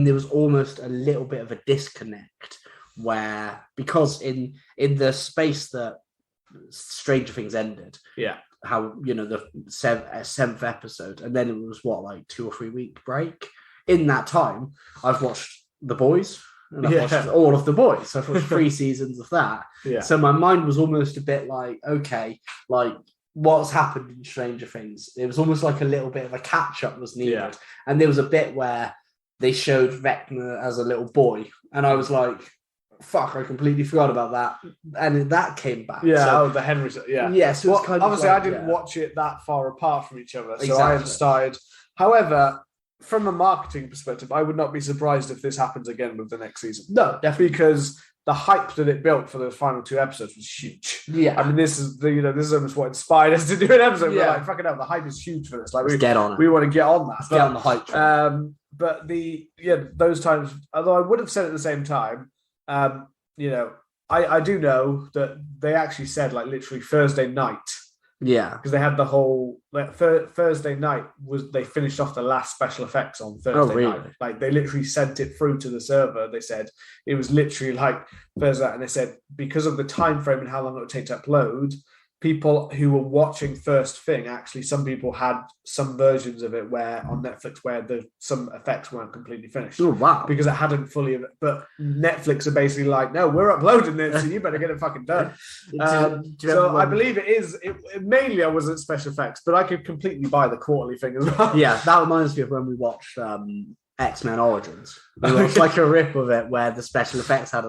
there was almost a little bit of a disconnect where, because in the space that Stranger Things ended, how the seventh episode, and then it was like 2 or 3 week break. In that time, I've watched The Boys. And I've watched all of The Boys. I've watched 3 seasons of that. Yeah. So my mind was almost a bit like, okay, like what's happened in Stranger Things? It was almost like a little bit of a catch-up was needed. Yeah. And there was a bit where they showed Vecna as a little boy. And I was like, fuck, I completely forgot about that. And that came back. Yeah, so, the Henry. Yeah. Yeah, so it's kind obviously, of like, I didn't watch it that far apart from each other. So Exactly. I have started. However, from a marketing perspective, I would not be surprised if this happens again with the next season. No, definitely. Because the hype that it built for those final 2 episodes was huge. Yeah. I mean, this is almost what inspired us to do an episode. Yeah. We're like, fucking hell, the hype is huge for this. Like, get on it. We want to get on that. Let's get on the hype train. But those times, although I would have said at the same time, I do know that they actually said like literally Thursday night. Yeah, because they had the whole Thursday night they finished off the last special effects on Thursday night. Like they literally sent it through to the server. They said it was literally like Thursday night, and they said because of the time frame and how long it would take to upload, people who were watching first thing, actually some people had some versions of it where on Netflix where some effects weren't completely finished. Oh wow. Because it hadn't fully, but Netflix are basically like, no, we're uploading this, so you better get it fucking done. So I believe it mainly I wasn't special effects, but I could completely buy the quarterly thing as well. Yeah, that reminds me of when we watched X-Men Origins. We watched like a rip of it where the special effects had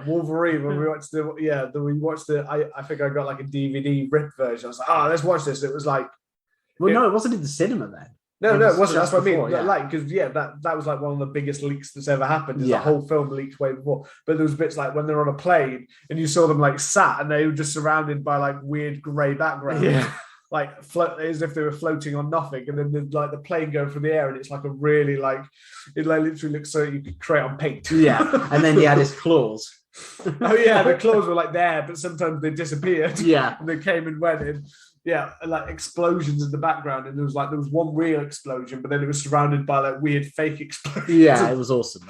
Wolverine. When we watched I think I got like a DVD rip version. I was like, let's watch this. It was like, no, it wasn't in the cinema then. No, it wasn't. That's what I mean. Before, yeah. Like, because that was like one of the biggest leaks that's ever happened. The whole film leaked way before. But there was bits like when they're on a plane and you saw them like sat and they were just surrounded by like weird grey background. Yeah. Like float as if they were floating on nothing, and then there's like the plane going through the air, and it's like a really like it like literally looks so you could create on paint. Yeah, and then he had his claws. Oh yeah, the claws were like there, but sometimes they disappeared. Yeah, and they came and went in. Yeah, like explosions in the background, and there was one real explosion, but then it was surrounded by like weird fake explosions. Yeah, it was awesome.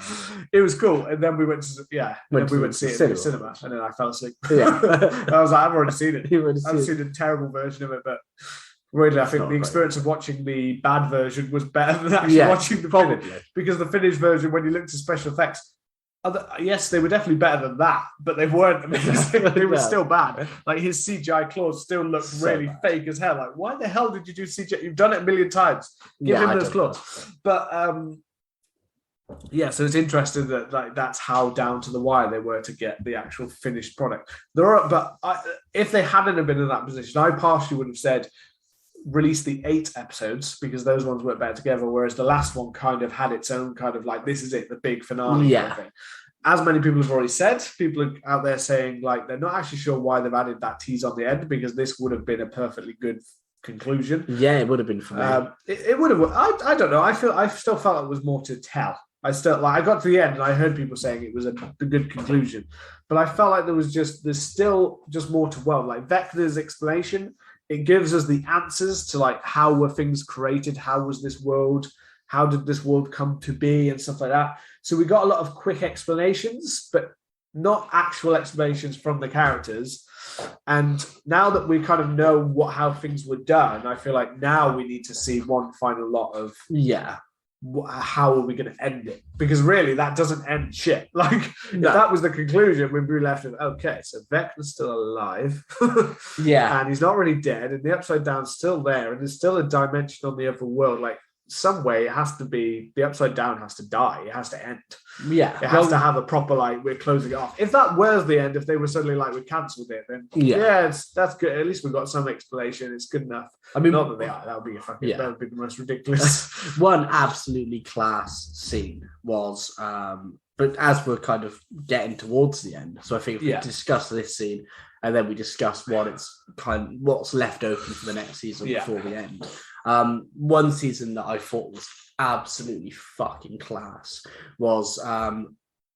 It was cool, and then we went to see it in the cinema, and then I fell asleep. Yeah, I was like, I've already seen it. I've seen a terrible version of it, but really, I think the experience of watching the bad version was better than actually watching the finish, because the finished version, when you looked at special effects. Yes, they were definitely better than that, but they weren't amazing. They were still bad. Like his CGI claws still looked really fake as hell. Like, why the hell did you do CGI? You've done it a million times. Give him those claws. But so it's interesting that like that's how down to the wire they were to get the actual finished product. If they hadn't have been in that position, I partially would have said release the 8 episodes because those ones work better together, whereas the last one kind of had its own kind of like, this is it, the big finale. Yeah. Kind of thing. As many people have already said, people are out there saying like they're not actually sure why they've added that tease on the end, because this would have been a perfectly good conclusion. Yeah, it would have been for me. It would have. I don't know. I still felt it was more to tell. I got to the end and I heard people saying it was a good conclusion, but I felt like there's still more to like Vecna's explanation. It gives us the answers to like how were things created, how was this world, how did this world come to be, and stuff like that. So we got a lot of quick explanations, but not actual explanations from the characters. And now that we kind of know how things were done, I feel like now we need to see one final lot of how are we going to end it? Because really, that doesn't end shit. Like, if that was the conclusion, we'd be left with, okay, so Vecna's still alive. And he's not really dead, and the Upside Down's still there, and there's still a dimension on the other world. Like, some way it has to be, the Upside Down has to die. It has to end. Yeah. It has to have a proper, like, we're closing it off. If that was the end, if they were suddenly like, we cancelled it, then that's good. At least we've got some explanation. It's good enough. I mean, not that they are. That would be that would be the most ridiculous. One absolutely class scene was, but as we're kind of getting towards the end, so I think if we discuss this scene and then we discuss what's left open for the next season before we end. One season that I thought was absolutely fucking class was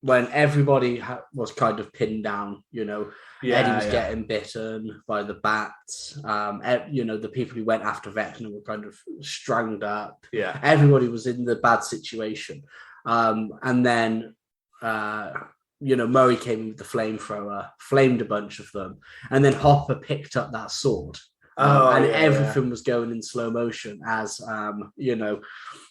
when everybody was kind of pinned down, Eddie was yeah. getting bitten by the bats. The people who went after Vecna were kind of strung up. Yeah. Everybody was in the bad situation. And then, Murray came in with the flamethrower, flamed a bunch of them. And then Hopper picked up that sword. Everything was going in slow motion as,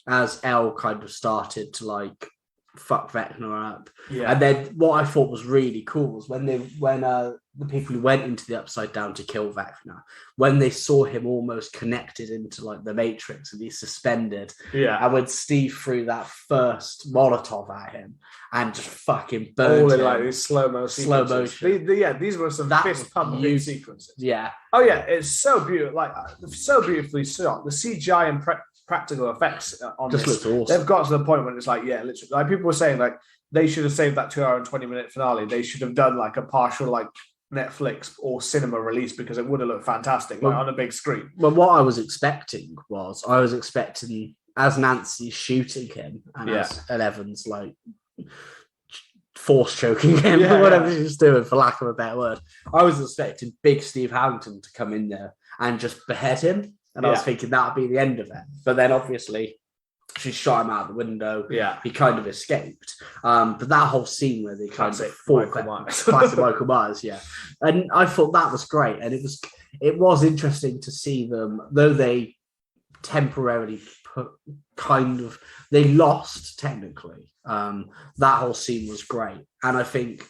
as Elle kind of started to like fuck Vecna up. Yeah. And then what I thought was really cool was when the people who went into the Upside Down to kill Vecna, when they saw him almost connected into like the Matrix and he's suspended. Yeah. And when Steve threw that first Molotov at him and just fucking burned all in him. like these slow motion. These were some fist pumping sequences. Yeah. Oh yeah, it's so beautiful, like so beautifully shot. The CGI and practical effects on just this, looks awesome. they've got to the point when it's like, yeah, literally, like people were saying, like they should have saved that 2-hour and 20-minute finale. They should have done like a partial like Netflix or cinema release because it would have looked fantastic, like on a big screen. Well, what I was expecting as Nancy's shooting him and as Eleven's like force choking him or whatever she's doing, for lack of a better word, I was expecting big Steve Harrington to come in there and just behead him. And I was thinking that would be the end of it. But then obviously she shot him out the window. Yeah. He kind of escaped. But that whole scene where they kind of fought, classic Michael Myers, yeah. And I thought that was great. And it was interesting to see them, though they temporarily they lost technically. That whole scene was great. And I think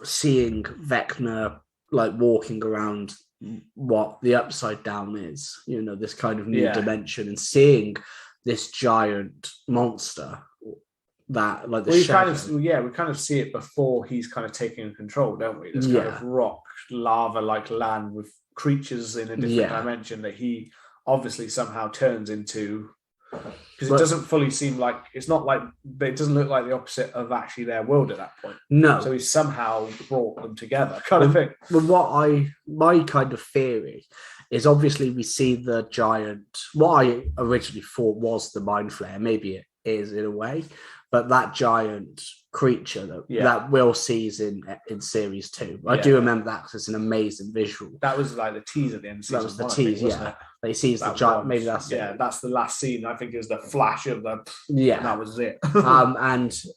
seeing Vecna like walking around what the Upside Down is, this kind of new dimension, and seeing this giant monster that like we kind of see it before he's kind of taking control, don't we? This kind of rock lava like land with creatures in a different dimension that he obviously somehow turns into, because it doesn't fully seem like, it's not like, it doesn't look like the opposite of actually their world at that point. No. So he's somehow brought them together, kind of thing. Well, my kind of theory is obviously we see the giant, what I originally thought was the Mind Flayer, maybe it is in a way, but that giant creature that Will sees in series 2. I do remember that because it's an amazing visual. That was like the tease at the end of season 1. That was the tease, yeah. He sees the giant, maybe that's it. That's the last scene, I think, is the flash of the... Yeah. And that was it.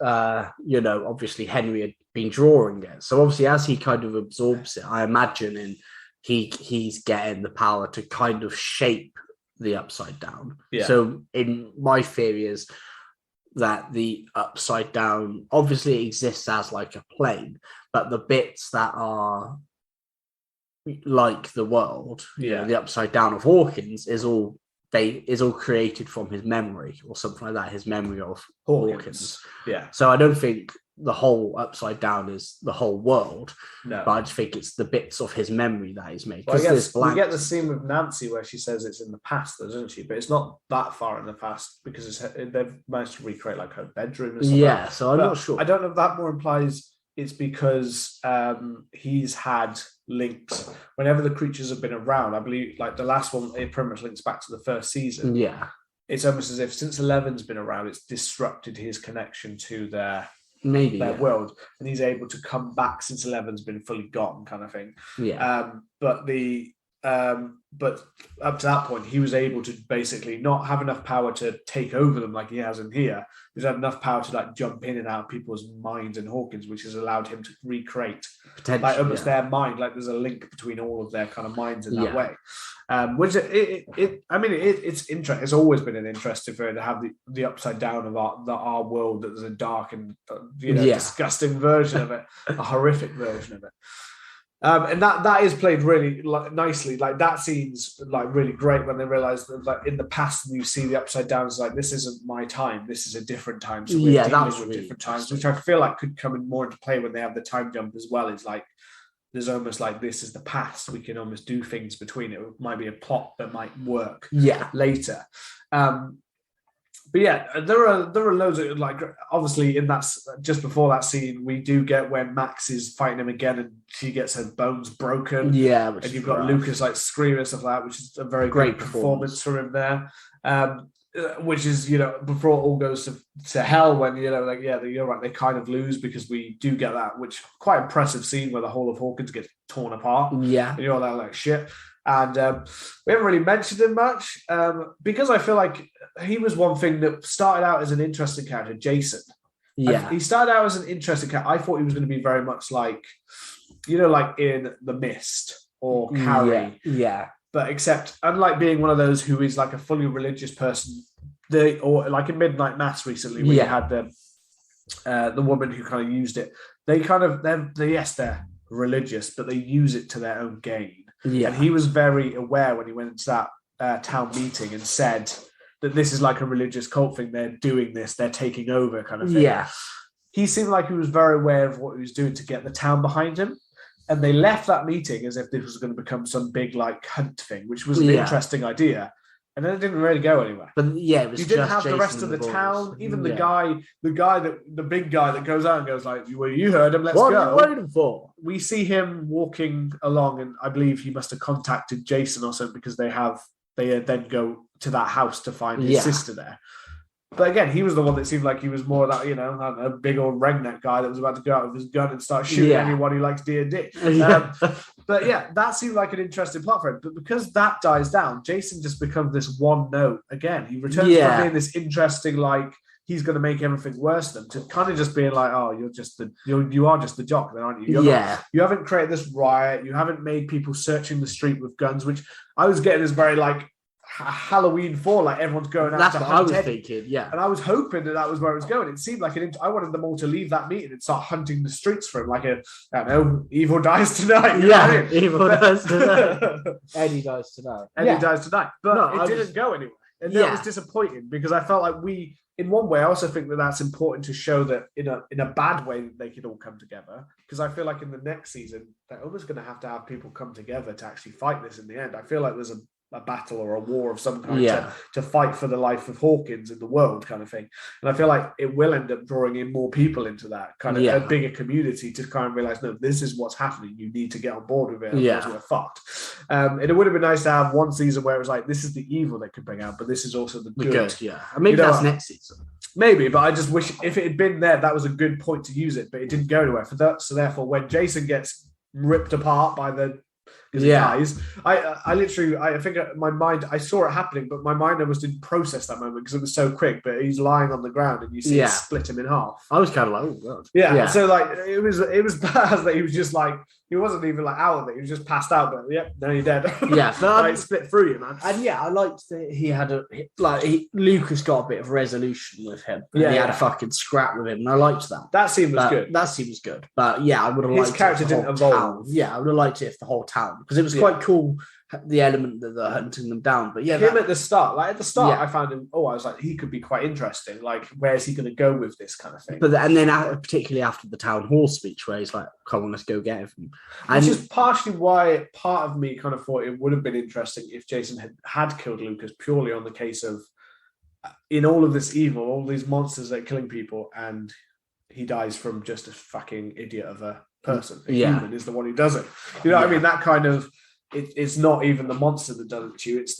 Obviously Henry had been drawing it. So obviously as he kind of absorbs it, I imagine he's getting the power to kind of shape the Upside Down. Yeah. So in my theory is that the Upside Down obviously exists as like a plane, but the bits that are like the world, the Upside Down of Hawkins is all created from his memory or something like that, his memory of Hawkins. Yeah. So I don't think the whole Upside Down is the whole world. No. But I just think it's the bits of his memory that he's made. Well, I guess we get the scene with Nancy where she says it's in the past, though, doesn't she? But it's not that far in the past because they've managed to recreate like her bedroom and stuff. Yeah, so I'm not sure. I don't know if that more implies it's because he's had links whenever the creatures have been around. I believe like the last one, it pretty much links back to the first season. Yeah. It's almost as if since Eleven's been around, it's disrupted his connection to their world, and he's able to come back since Eleven's been fully gone, kind of thing. Yeah. But up to that point, he was able to basically not have enough power to take over them like he has in here. He's had enough power to like jump in and out of people's minds in Hawkins, which has allowed him to recreate like almost their mind. Like there's a link between all of their kind of minds in that way. Which it's interesting. It's always been an interesting for to have the Upside Down of our world, that there's a dark and disgusting version of it, a horrific version of it. And that is played really nicely. Like that scene's like really great when they realize that like in the past, and you see the Upside Down is like, this isn't my time, this is a different time. So we're dealing with really different times, which I feel like could come in more into play when they have the time jump as well. It's like there's almost like this is the past. We can almost do things between it. It might be a plot that might work later. But yeah, there are loads of like, obviously in that, just before that scene, we do get when Max is fighting him again and she gets her bones broken. Yeah. And you've got Lucas like screaming and stuff like that, which is a very great performance from him there. which is, before it all goes to hell when, like, yeah, you're right, they kind of lose because we do get that, which quite impressive scene where the whole of Hawkins gets torn apart. Yeah. And you're like shit. And we haven't really mentioned him much because I feel like he was one thing that started out as an interesting character, Jason. Yeah. He started out as an interesting character. I thought he was going to be very much like, like in The Mist or Carrie. Yeah. But except, unlike being one of those who is like a fully religious person, or like in Midnight Mass recently, where you had the woman who kind of used it. They're religious, but they use it to their own gain. Yeah. And he was very aware when he went into that town meeting and said that this is like a religious cult thing. They're doing this. They're taking over, kind of thing. Yeah. He seemed like he was very aware of what he was doing to get the town behind him. And they left that meeting as if this was going to become some big like hunt thing, which was an interesting idea. And then it didn't really go anywhere. But yeah, it was you didn't just have Jason the rest of the town, even the big guy that goes out and goes like, "Well, you heard him. Let's go." What are you waiting for? We see him walking along, and I believe he must have contacted Jason or something because they then go to that house to find his sister there. But again, he was the one that seemed like he was more that, a big old redneck guy that was about to go out with his gun and start shooting anyone who likes D&D. But yeah, that seemed like an interesting plot for him. But because that dies down, Jason just becomes this one note again. He returns from being this interesting, like, he's going to make everything worse than to kind of just being like, oh, you are just the jock then, aren't you? You haven't created this riot. You haven't made people searching the street with guns, which I was getting this very like Halloween 4, like everyone's going out. That's to what hunt I was Eddie. thinking, yeah. And I was hoping that was where it was going. It seemed like I wanted them all to leave that meeting and start hunting the streets for him, like Evil Dies Tonight. Evil Dies Tonight. Eddie Dies Tonight. Eddie Dies Tonight. But it didn't go anywhere. And that was disappointing because I felt like in one way, I also think that that's important to show that in a bad way that they could all come together. Because I feel like in the next season, they're almost going to have people come together to actually fight this in the end. I feel like there's a battle or a war of some kind to fight for the life of Hawkins in the world, kind of thing. And I feel like it will end up drawing in more people into that kind of a bigger community to kind of realize, no, this is what's happening. You need to get on board with it. Otherwise we're fucked. And it would have been nice to have one season where it was like, this is the evil that could bring out, but this is also the good. And maybe that's next season. Maybe, but I just wish if it had been there, that was a good point to use it, but it didn't go anywhere. So therefore, when Jason gets ripped apart by the guys, I literally, I think my mind, I saw it happening, but my mind almost didn't process that moment because it was so quick. But he's lying on the ground and you see it split him in half. I was kind of like, oh god. Yeah. So like it was bad that he was just like, he wasn't even like out of it. He was just passed out. But now you're dead. Yeah, but like, split through you, man. And I liked that he had Lucas got a bit of resolution with him. He had a fucking scrap with him, and I liked that. That scene was good. That scene was good. But yeah, I would have liked his character didn't evolve. Yeah, I would have liked it if the whole town, because it was quite cool. The element that they're hunting them down, but him at the start, I found him. Oh, I was like, he could be quite interesting. Like, where is he going to go with this kind of thing? But and then particularly after the town hall speech, where he's like, "Come on, let's go get him." Which is partially why part of me kind of thought it would have been interesting if Jason had killed Lucas purely on the case of in all of this evil, all these monsters that are killing people, and he dies from just a fucking idiot of a person. A human is the one who does it. You know what I mean? That kind of. It's not even the monster that does it to you. It's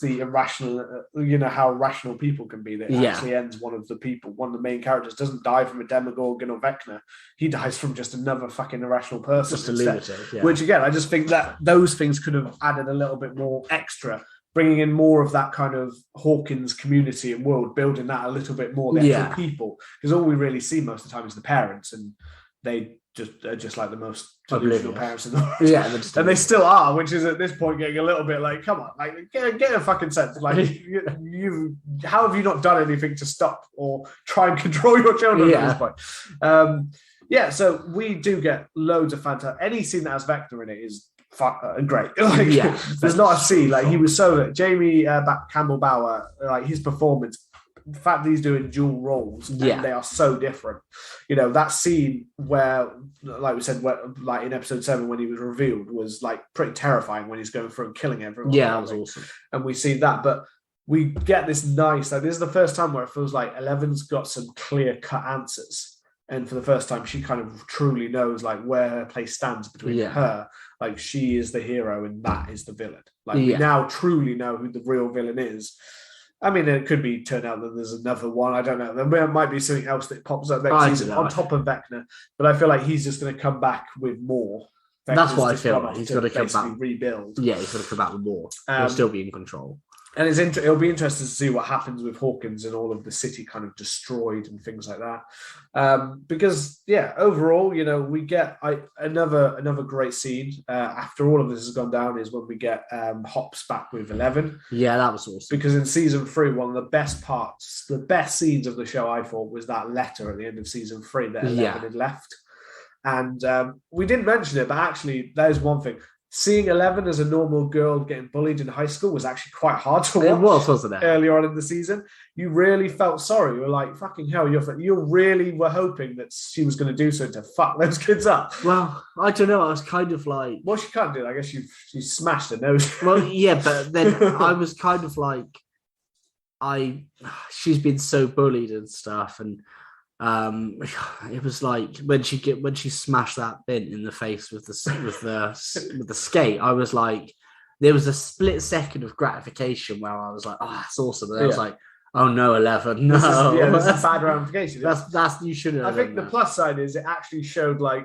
the irrational. How rational people can be. That actually ends one of the main characters doesn't die from a Demogorgon or Vecna. He dies from just another fucking irrational person. Just a lunatic. Yeah. Which again, I just think that those things could have added a little bit more extra, bringing in more of that kind of Hawkins community and world, building that a little bit more. The actual people, because all we really see most of the time is the parents, and they just like the most delusional parents in the world. Yeah, and they still are, which is at this point getting a little bit like, come on, like get a fucking sense. Like how have you not done anything to stop or try and control your children at this point? So we do get loads of fantastic. Any scene that has Vector in it is great. There's not a scene like he was so Jamie Campbell Bower, like his performance. The fact that he's doing dual roles and they are so different. That scene where, like we said, like in episode 7 when he was revealed was like pretty terrifying when he's going through and killing everyone. Yeah, that was awesome. And we see that, but we get this nice, like this is the first time where it feels like Eleven's got some clear cut answers. And for the first time, she kind of truly knows like where her place stands between her. Like she is the hero and that is the villain. Like we now truly know who the real villain is. I mean, it could be turn out that there's another one. I don't know. There might be something else that pops up next season on top of Vecna. But I feel like he's just going to come back with more. That's what I feel like. He's going to come back. Rebuild. Yeah, he's going to come back with more. He'll still be in control. And it'll be interesting to see what happens with Hawkins and all of the city kind of destroyed and things like that. Because, yeah, overall, we get another great scene after all of this has gone down is when we get Hops back with 11. Yeah, that was awesome. Because in season 3, one of the best parts, the best scenes of the show, I thought, was that letter at the end of season 3 that 11 had left. And we didn't mention it, but actually, there's one thing. Seeing 11 as a normal girl getting bullied in high school was actually quite hard to watch. It was, wasn't it? Earlier on in the season, you really felt sorry. You were like, fucking hell, you really were hoping that she was going to do something to fuck those kids up. Well, I don't know. I was kind of like... Well, she can't do it. I guess she smashed her nose. Well, yeah, but then I was kind of like... She's been so bullied and stuff, and it was like when she smashed that bin in the face with the skate, I was like, there was a split second of gratification where I was like, oh, that's awesome, and I was like, oh no, 11, no, this is bad ramification. That's you shouldn't. I think the plus side is it actually showed was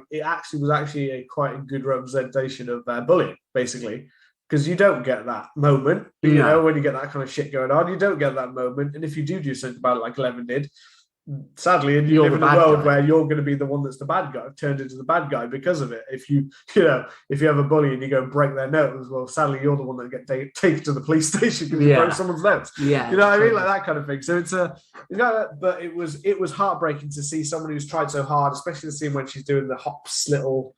quite a good representation of bullying, basically. Because you don't get that moment, when you get that kind of shit going on, you don't get that moment, and if you do something about it like 11 did. Sadly, and you live in a world where you're going to be the one that's the bad guy, turned into the bad guy because of it. If you have a bully and you go and break their nose, well, sadly, you're the one that get taken to the police station because you broke someone's nose. Yeah, you know what I mean, like that kind of thing. So but it was heartbreaking to see someone who's tried so hard, especially the scene when she's doing the Hops little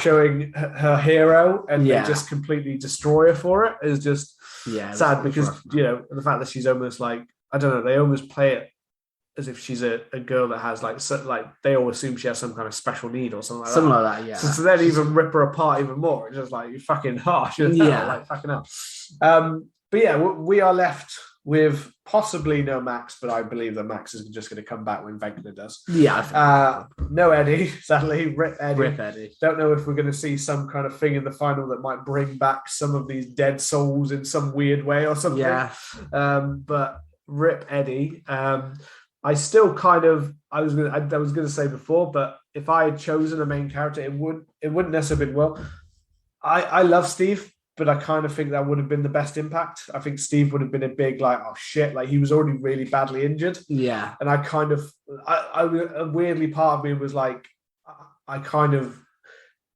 showing her hero, and they just completely destroy her for it. Is just sad because the fact that she's almost like, I don't know, they almost play it as if she's a girl that has like they all assume she has some kind of special need or something like that. Yeah. So then even rip her apart even more. It's just like, you're fucking harsh. Like fucking hell. But yeah, we are left with possibly no Max, but I believe that Max is just going to come back when Vecna does. Yeah. No Eddie, sadly. Rip Eddie. Rip Eddie. Don't know if we're going to see some kind of thing in the final that might bring back some of these dead souls in some weird way or something. Yeah. But rip Eddie. I still kind of, I was going to say before, but if I had chosen a main character, it wouldn't necessarily been well. I love Steve, but I kind of think that would have been the best impact. I think Steve would have been a big, like, oh shit, like he was already really badly injured. Yeah. And I kind of, weirdly part of me was like,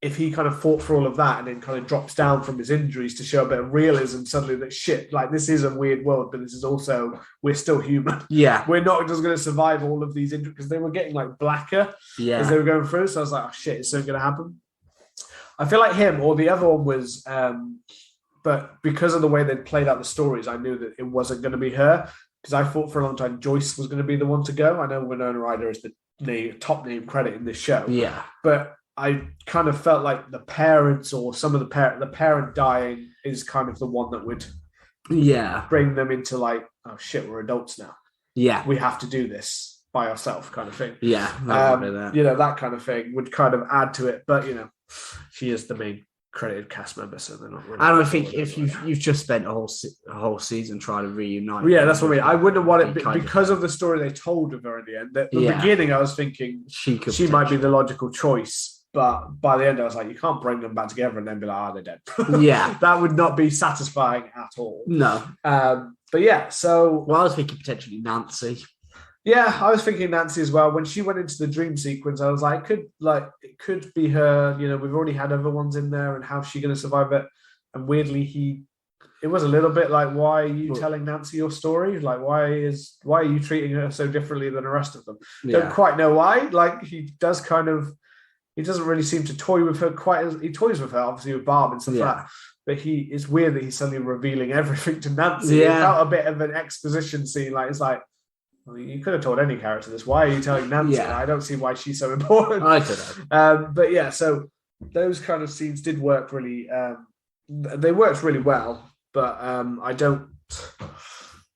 if he kind of fought for all of that and then kind of drops down from his injuries to show a bit of realism suddenly that shit, like this is a weird world, but this is also, we're still human. Yeah. We're not just going to survive all of these injuries because they were getting like blacker as they were going through. So I was like, oh shit, is something going to happen? I feel like him or the other one was, but because of the way they played out the stories, I knew that it wasn't going to be her because I thought for a long time Joyce was going to be the one to go. I know Winona Ryder is the top name credit in this show. Yeah. But I kind of felt like the parents or some of the parent dying is kind of the one that would bring them into like, oh shit, we're adults now. Yeah. We have to do this by ourselves kind of thing. Yeah. That kind of thing would kind of add to it. But, she is the main credited cast member, so they're not really. And I think if you've just spent a whole season trying to reunite. Yeah, that's what I mean. I wouldn't want it because of the story they told of her in the end. At the beginning, I was thinking she might be the logical choice. But by the end, I was like, you can't bring them back together and then be like, they're dead. Yeah. That would not be satisfying at all. No. But yeah, so... Well, I was thinking potentially Nancy. Yeah, I was thinking Nancy as well. When she went into the dream sequence, I was like, it could be her. We've already had other ones in there, and how's she going to survive it? And weirdly, it was a little bit like, why are you telling Nancy your story? Like, why are you treating her so differently than the rest of them? Yeah. Don't quite know why. Like, he doesn't really seem to toy with her quite as he toys with her, obviously with Barb and stuff like that. But it's weird that he's suddenly revealing everything to Nancy. Yeah. It felt a bit of an exposition scene. Like, it's like, well, you could have told any character this. Why are you telling Nancy? Yeah. I don't see why she's so important. I don't know. But yeah, so those kind of scenes did work really. They worked really well. But I don't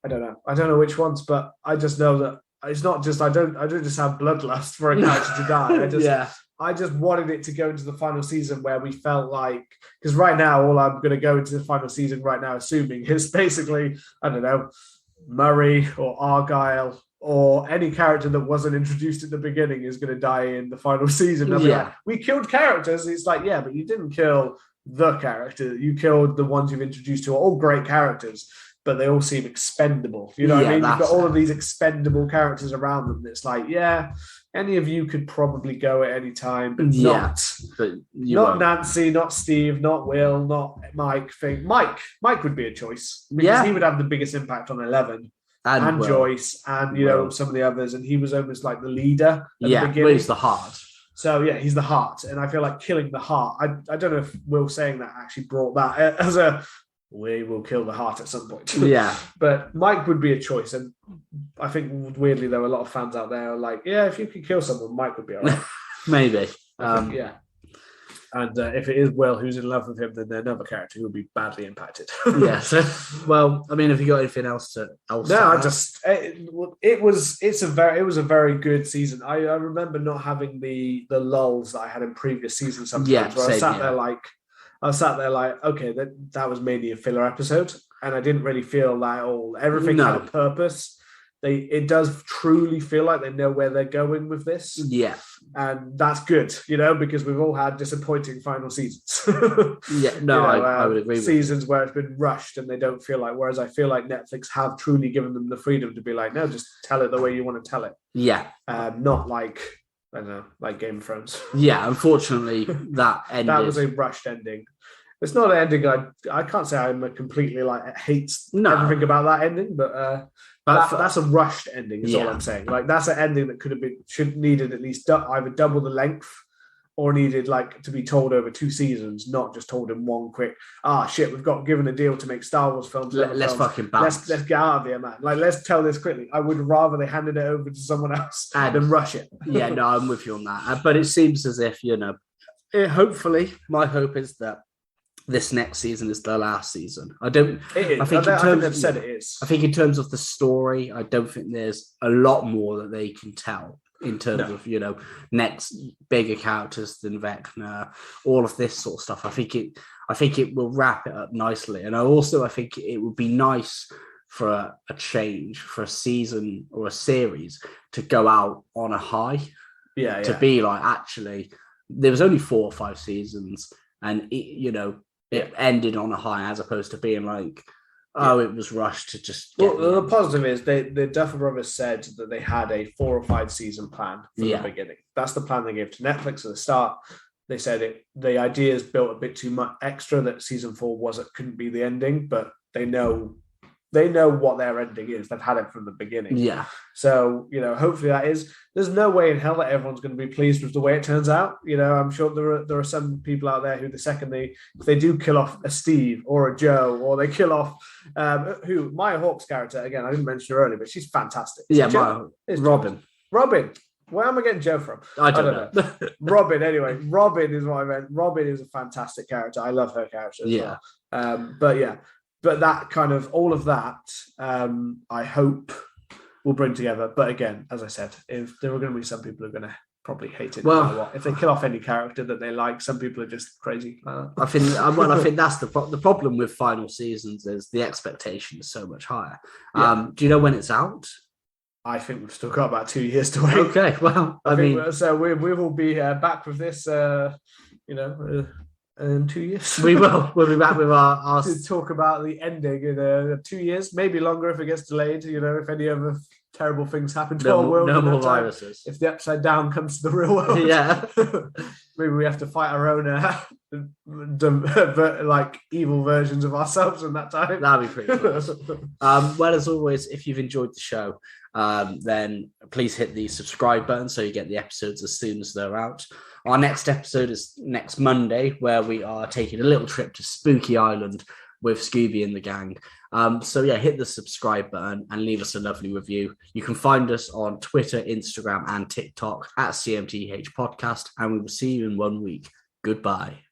know. I don't know which ones. But I just know that it's not just. I don't just have bloodlust for a character to die. I just wanted it to go into the final season where we felt like, because right now, all I'm going to go into the final season right now, assuming is basically, I don't know, Murray or Argyle or any character that wasn't introduced at the beginning is going to die in the final season. They'll be like, we killed characters. It's like, yeah, but you didn't kill the character. You killed the ones you've introduced to are all great characters, but they all seem expendable. You know what I mean? You've got all of these expendable characters around them. It's like, yeah, any of you could probably go at any time, but not Nancy, not Steve, not Will, not Mike. Mike would be a choice because he would have the biggest impact on 11. And Joyce and, you know, some of the others. And he was almost like the leader at the beginning. He's the heart. So, yeah, he's the heart. And I feel like killing the heart, I don't know if Will saying that actually brought that as a, we will kill the heart at some point. Yeah. But Mike would be a choice. And I think, weirdly, there were a lot of fans out there like, yeah, if you could kill someone, Mike would be all right. Maybe. Yeah. And if it is Will who's in love with him, then another character who will be badly impacted. Yeah. So, well, I mean, have you got anything else to? It was a very good season. I remember not having the lulls that I had in previous seasons. Sometimes where I was sat there like, okay, that was mainly a filler episode, and I didn't really feel like everything had a purpose. It does truly feel like they know where they're going with this. Yeah. And that's good, you know, because we've all had disappointing final seasons. I would agree with seasons where it's been rushed and they don't feel like, whereas I feel like Netflix have truly given them the freedom to be like, no, just tell it the way you want to tell it. Yeah. Not like, I don't know, like Game of Thrones. Yeah, unfortunately, that ended. That was a rushed ending. It's not an ending I can't say I'm a completely hates everything about that ending, but that's a rushed ending is all I'm saying. Like that's an ending that needed at least either double the length or needed to be told over 2 seasons, not just told in one quick, we've got given a deal to make Star Wars films. Let's fucking bounce. Let's get out of here, man. Like, let's tell this quickly. I would rather they handed it over to someone else than rush it. Yeah, no, I'm with you on that. But it seems as if, hopefully, my hope is that this next season is the last season. I think they've said it is. I think in terms of the story, I don't think there's a lot more that they can tell in terms of, next bigger characters than Vecna, all of this sort of stuff. I think it will wrap it up nicely. And I think it would be nice for a change, for a season or a series to go out on a high. Yeah. To be like, actually, there was only 4 or 5 seasons and it ended on a high as opposed to being like, it was rushed to just. The positive is the Duffer Brothers said that they had a 4 or 5 season plan from the beginning. That's the plan they gave to Netflix at the start. They said the ideas built a bit too much extra that season 4 couldn't be the ending, but they know what their ending is. They've had it from the beginning. Yeah. So, hopefully that is. There's no way in hell that everyone's going to be pleased with the way it turns out. I'm sure there are some people out there who the second if they do kill off a Steve or a Joe or they kill off Maya Hawke's character, again, I didn't mention her earlier, but she's fantastic. Yeah, Robin. Where am I getting Joe from? I don't know. Robin, anyway. Robin is what I meant. Robin is a fantastic character. I love her character as well. But that kind of, all of that, I hope will bring together. But again, as I said, if there are going to be some people who are going to probably hate it. Well, if they kill off any character that they like, some people are just crazy. I think that's the problem with final seasons is the expectation is so much higher. Yeah. Do you know when it's out? I think we've still got about 2 years to wait. Okay, well, I mean, so we will be back with this, in 2 years. We will. We'll be back with our to talk about the ending in 2 years, maybe longer if it gets delayed. If any other terrible things happen to our world. No more viruses. If the Upside Down comes to the real world. Yeah. Maybe we have to fight our own evil versions of ourselves in that time. That'd be pretty cool. Well, as always, if you've enjoyed the show, then please hit the subscribe button so you get the episodes as soon as they're out. Our next episode is next Monday, where we are taking a little trip to Spooky Island with Scooby and the gang. Hit the subscribe button and leave us a lovely review. You can find us on Twitter, Instagram, and TikTok at CMTH Podcast, and we will see you in 1 week. Goodbye.